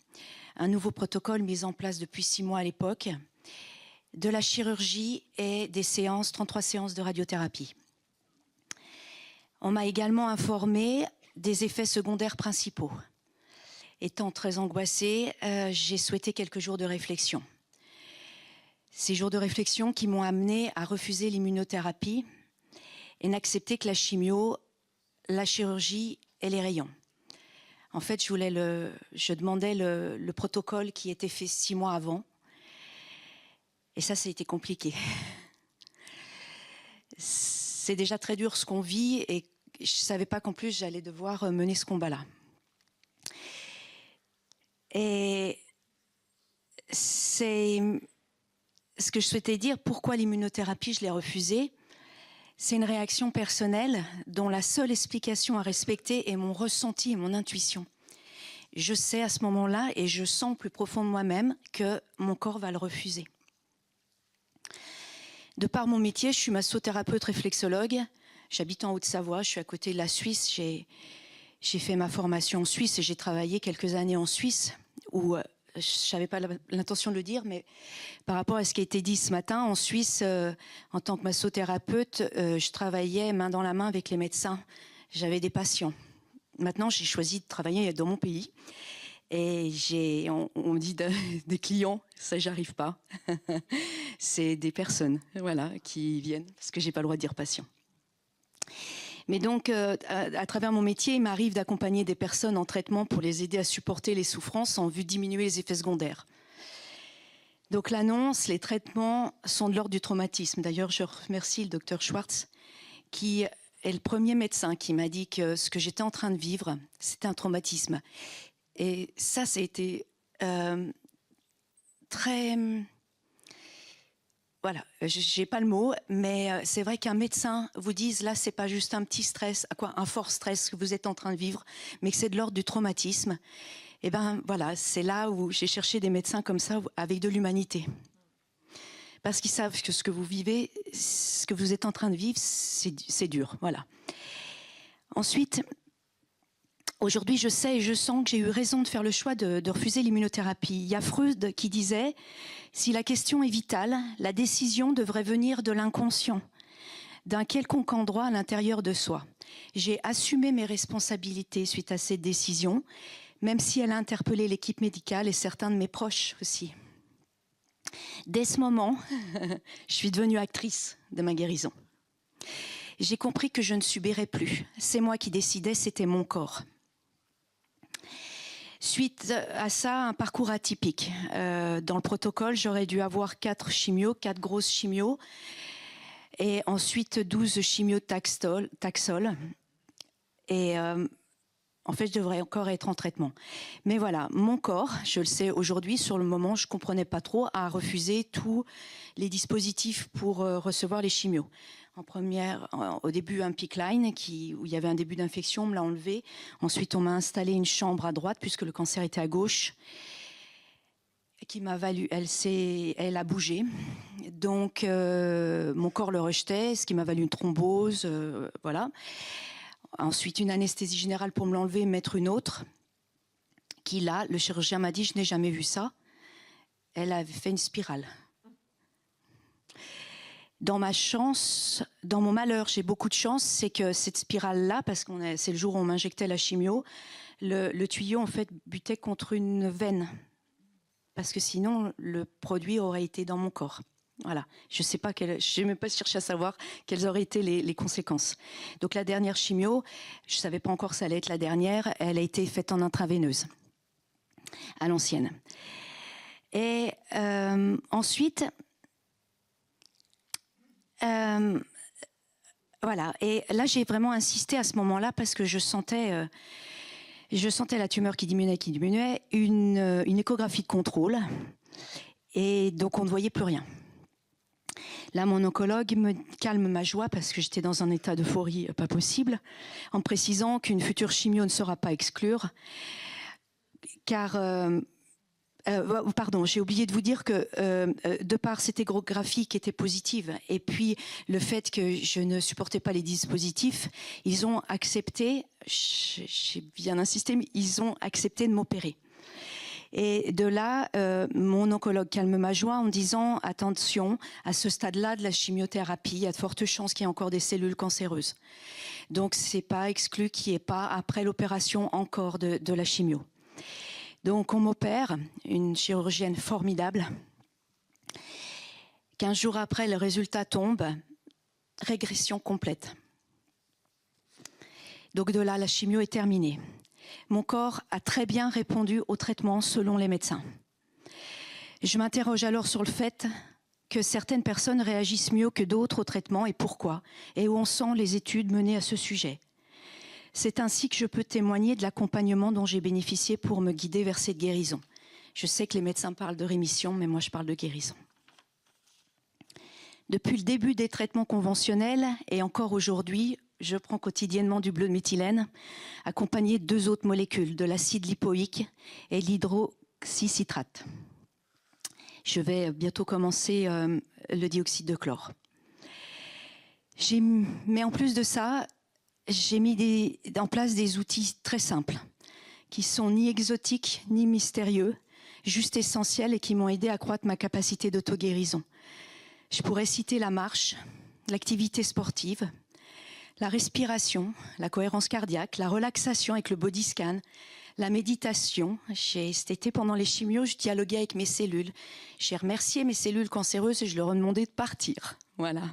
S7: un nouveau protocole mis en place depuis 6 mois à l'époque, de la chirurgie et des séances, 33 séances de radiothérapie. On m'a également informé des effets secondaires principaux. Étant très angoissée, j'ai souhaité quelques jours de réflexion. Ces jours de réflexion qui m'ont amené à refuser l'immunothérapie et n'accepter que la chimio, la chirurgie et les rayons. En fait, je demandais le protocole qui était fait 6 mois avant. Et ça a été compliqué. C'est déjà très dur ce qu'on vit et je ne savais pas qu'en plus j'allais devoir mener ce combat-là. Et c'est ce que je souhaitais dire, pourquoi l'immunothérapie, je l'ai refusée. C'est une réaction personnelle dont la seule explication à respecter est mon ressenti et mon intuition. Je sais à ce moment-là et je sens plus profond de moi-même que mon corps va le refuser. De par mon métier, je suis massothérapeute réflexologue. J'habite en Haute-Savoie, je suis à côté de la Suisse. J'ai fait ma formation en Suisse et j'ai travaillé quelques années en Suisse où... je n'avais pas l'intention de le dire, mais par rapport à ce qui a été dit ce matin, en Suisse, en tant que massothérapeute, je travaillais main dans la main avec les médecins. J'avais des patients. Maintenant, j'ai choisi de travailler dans mon pays. Et on me dit des clients, ça, j'arrive pas. C'est des personnes, voilà, qui viennent, parce que j'ai pas le droit de dire patient. Mais donc, à travers mon métier, il m'arrive d'accompagner des personnes en traitement pour les aider à supporter les souffrances en vue de diminuer les effets secondaires. Donc l'annonce, les traitements sont de l'ordre du traumatisme. D'ailleurs, je remercie le docteur Schwartz, qui est le premier médecin qui m'a dit que ce que j'étais en train de vivre, c'était un traumatisme. Et ça a été très... Voilà, j'ai pas le mot, mais c'est vrai qu'un médecin vous dise là, c'est pas juste un petit stress, un fort stress que vous êtes en train de vivre, mais que c'est de l'ordre du traumatisme. Et ben voilà, c'est là où j'ai cherché des médecins comme ça, avec de l'humanité, parce qu'ils savent que ce que vous vivez, ce que vous êtes en train de vivre, c'est dur. Voilà. Ensuite, aujourd'hui, je sais et je sens que j'ai eu raison de faire le choix de refuser l'immunothérapie. Il y a Freud qui disait « Si la question est vitale, la décision devrait venir de l'inconscient, d'un quelconque endroit à l'intérieur de soi. » J'ai assumé mes responsabilités suite à cette décision, même si elle a interpellé l'équipe médicale et certains de mes proches aussi. Dès ce moment, je suis devenue actrice de ma guérison. J'ai compris que je ne subirais plus. C'est moi qui décidais, c'était mon corps. Suite à ça, un parcours atypique. Dans le protocole, j'aurais dû avoir 4 grosses chimios, et ensuite 12 chimios Taxol. Et en fait, je devrais encore être en traitement. Mais voilà, mon corps, je le sais aujourd'hui, sur le moment, je ne comprenais pas trop, a refusé tous les dispositifs pour recevoir les chimios. Au début, un PICC line où il y avait un début d'infection, on me l'a enlevé. Ensuite, on m'a installé une chambre à droite puisque le cancer était à gauche, qui m'a valu, elle a bougé. Donc, mon corps le rejetait, ce qui m'a valu une thrombose, voilà. Ensuite, une anesthésie générale pour me l'enlever et mettre une autre. Qui là, le chirurgien m'a dit, je n'ai jamais vu ça. Elle avait fait une spirale. Dans ma chance, dans mon malheur, j'ai beaucoup de chance, c'est que cette spirale-là, parce que c'est le jour où on m'injectait la chimio, le tuyau en fait butait contre une veine, parce que sinon le produit aurait été dans mon corps. Voilà, je n'ai même pas cherché à savoir quelles auraient été les conséquences. Donc la dernière chimio, je ne savais pas encore que ça allait être la dernière, elle a été faite en intraveineuse, à l'ancienne. Et ensuite... voilà, et là j'ai vraiment insisté à ce moment-là parce que je sentais la tumeur qui diminuait, une échographie de contrôle, et donc on ne voyait plus rien. Là, mon oncologue me calme ma joie parce que j'étais dans un état d'euphorie pas possible, en précisant qu'une future chimio ne sera pas exclure, car... pardon, j'ai oublié de vous dire que de par cette échographie qui était positive et puis le fait que je ne supportais pas les dispositifs, ils ont accepté, j'ai bien insisté, mais ils ont accepté de m'opérer. Et de là, mon oncologue calme ma joie en disant « Attention, à ce stade-là de la chimiothérapie, il y a de fortes chances qu'il y ait encore des cellules cancéreuses. Donc, c'est pas exclu qu'il n'y ait pas, après l'opération, encore de la chimio. » Donc on m'opère, une chirurgienne formidable. 15 jours après, le résultat tombe, régression complète. Donc de là, la chimio est terminée. Mon corps a très bien répondu au traitement selon les médecins. Je m'interroge alors sur le fait que certaines personnes réagissent mieux que d'autres au traitement et pourquoi, et où on sent les études menées à ce sujet. C'est ainsi que je peux témoigner de l'accompagnement dont j'ai bénéficié pour me guider vers cette guérison. Je sais que les médecins parlent de rémission, mais moi je parle de guérison. Depuis le début des traitements conventionnels et encore aujourd'hui, je prends quotidiennement du bleu de méthylène, accompagné de 2 autres molécules, de l'acide lipoïque et l'hydroxycitrate. Je vais bientôt commencer le dioxyde de chlore. Mais en plus de ça, j'ai mis en place des outils très simples, qui sont ni exotiques ni mystérieux, juste essentiels et qui m'ont aidé à accroître ma capacité d'auto-guérison. Je pourrais citer la marche, l'activité sportive, la respiration, la cohérence cardiaque, la relaxation avec le body scan, la méditation. Cet été, pendant les chimios, je dialoguais avec mes cellules. J'ai remercié mes cellules cancéreuses et je leur ai demandé de partir. Voilà.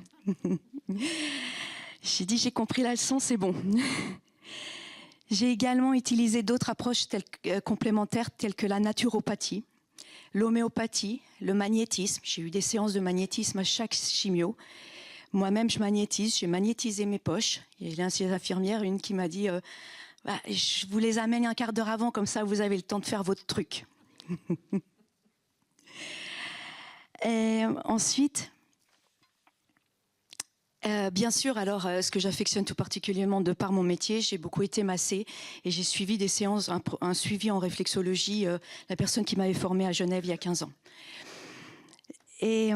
S7: J'ai dit, j'ai compris la leçon, c'est bon. J'ai également utilisé d'autres approches complémentaires telles que la naturopathie, l'homéopathie, le magnétisme. J'ai eu des séances de magnétisme à chaque chimio. Moi-même, je magnétise, j'ai magnétisé mes poches. Il y a une infirmière, une qui m'a dit je vous les amène un quart d'heure avant, comme ça vous avez le temps de faire votre truc. Et ensuite, bien sûr, alors ce que j'affectionne tout particulièrement de par mon métier, j'ai beaucoup été massée et j'ai suivi des séances, un suivi en réflexologie, la personne qui m'avait formée à Genève il y a 15 ans. Et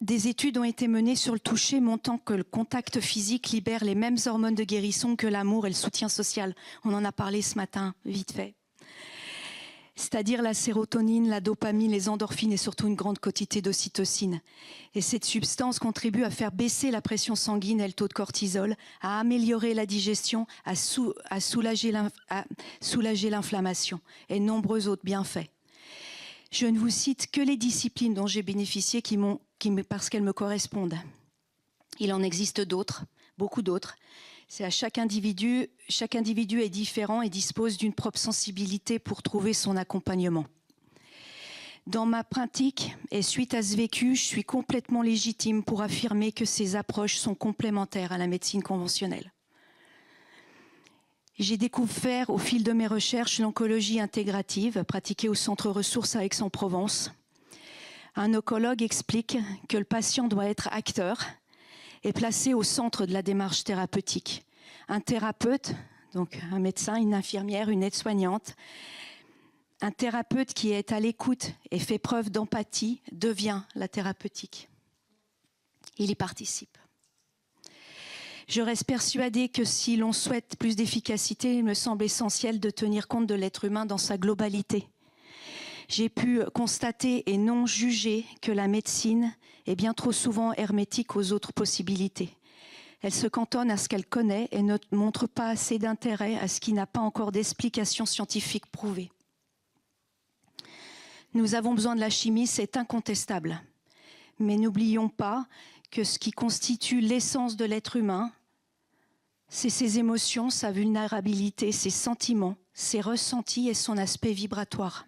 S7: des études ont été menées sur le toucher, montrant que le contact physique libère les mêmes hormones de guérison que l'amour et le soutien social. On en a parlé ce matin, vite fait. C'est-à-dire la sérotonine, la dopamine, les endorphines et surtout une grande quantité d'ocytocine. Et cette substance contribue à faire baisser la pression sanguine et le taux de cortisol, à améliorer la digestion, à soulager l'inflammation et nombreux autres bienfaits. Je ne vous cite que les disciplines dont j'ai bénéficié parce qu'elles me correspondent. Il en existe d'autres, beaucoup d'autres. C'est à chaque individu est différent et dispose d'une propre sensibilité pour trouver son accompagnement. Dans ma pratique et suite à ce vécu, je suis complètement légitime pour affirmer que ces approches sont complémentaires à la médecine conventionnelle. J'ai découvert au fil de mes recherches l'oncologie intégrative pratiquée au Centre Ressources à Aix-en-Provence. Un oncologue explique que le patient doit être acteur et placé au centre de la démarche thérapeutique. Un thérapeute, donc un médecin, une infirmière, une aide-soignante, un thérapeute qui est à l'écoute et fait preuve d'empathie devient la thérapeutique. Il y participe. Je reste persuadée que si l'on souhaite plus d'efficacité, il me semble essentiel de tenir compte de l'être humain dans sa globalité. J'ai pu constater et non juger que la médecine est bien trop souvent hermétique aux autres possibilités. Elle se cantonne à ce qu'elle connaît et ne montre pas assez d'intérêt à ce qui n'a pas encore d'explication scientifique prouvée. Nous avons besoin de la chimie, c'est incontestable. Mais n'oublions pas que ce qui constitue l'essence de l'être humain, c'est ses émotions, sa vulnérabilité, ses sentiments, ses ressentis et son aspect vibratoire.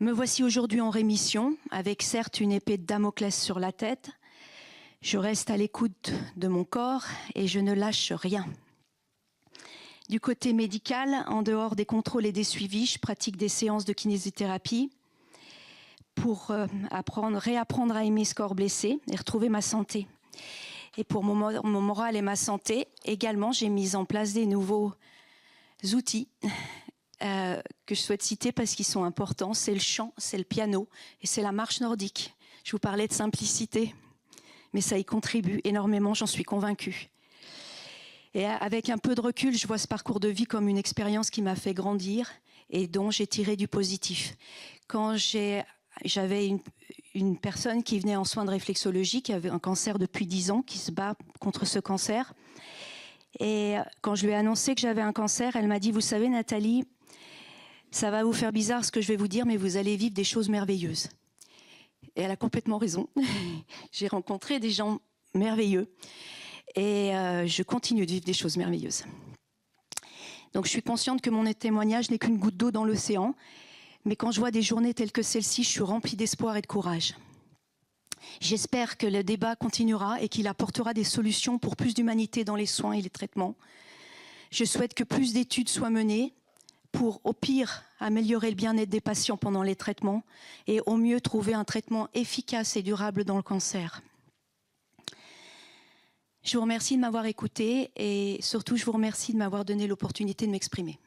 S7: Me voici aujourd'hui en rémission, avec certes une épée de Damoclès sur la tête. Je reste à l'écoute de mon corps et je ne lâche rien. Du côté médical, en dehors des contrôles et des suivis, je pratique des séances de kinésithérapie pour réapprendre à aimer ce corps blessé et retrouver ma santé. Et pour mon moral et ma santé, également, j'ai mis en place des nouveaux outils que je souhaite citer parce qu'ils sont importants. C'est le chant, c'est le piano et c'est la marche nordique. Je vous parlais de simplicité, mais ça y contribue énormément, j'en suis convaincue. Et avec un peu de recul, je vois ce parcours de vie comme une expérience qui m'a fait grandir et dont j'ai tiré du positif. Quand j'avais une personne qui venait en soins de réflexologie, qui avait un cancer depuis 10 ans, qui se bat contre ce cancer. Et quand je lui ai annoncé que j'avais un cancer, elle m'a dit « Vous savez Nathalie, ça va vous faire bizarre ce que je vais vous dire, mais vous allez vivre des choses merveilleuses. » Et elle a complètement raison. J'ai rencontré des gens merveilleux et je continue de vivre des choses merveilleuses. Donc je suis consciente que mon témoignage n'est qu'une goutte d'eau dans l'océan, mais quand je vois des journées telles que celle-ci, je suis remplie d'espoir et de courage. J'espère que le débat continuera et qu'il apportera des solutions pour plus d'humanité dans les soins et les traitements. Je souhaite que plus d'études soient menées pour, au pire, améliorer le bien-être des patients pendant les traitements et au mieux trouver un traitement efficace et durable dans le cancer. Je vous remercie de m'avoir écouté et surtout je vous remercie de m'avoir donné l'opportunité de m'exprimer.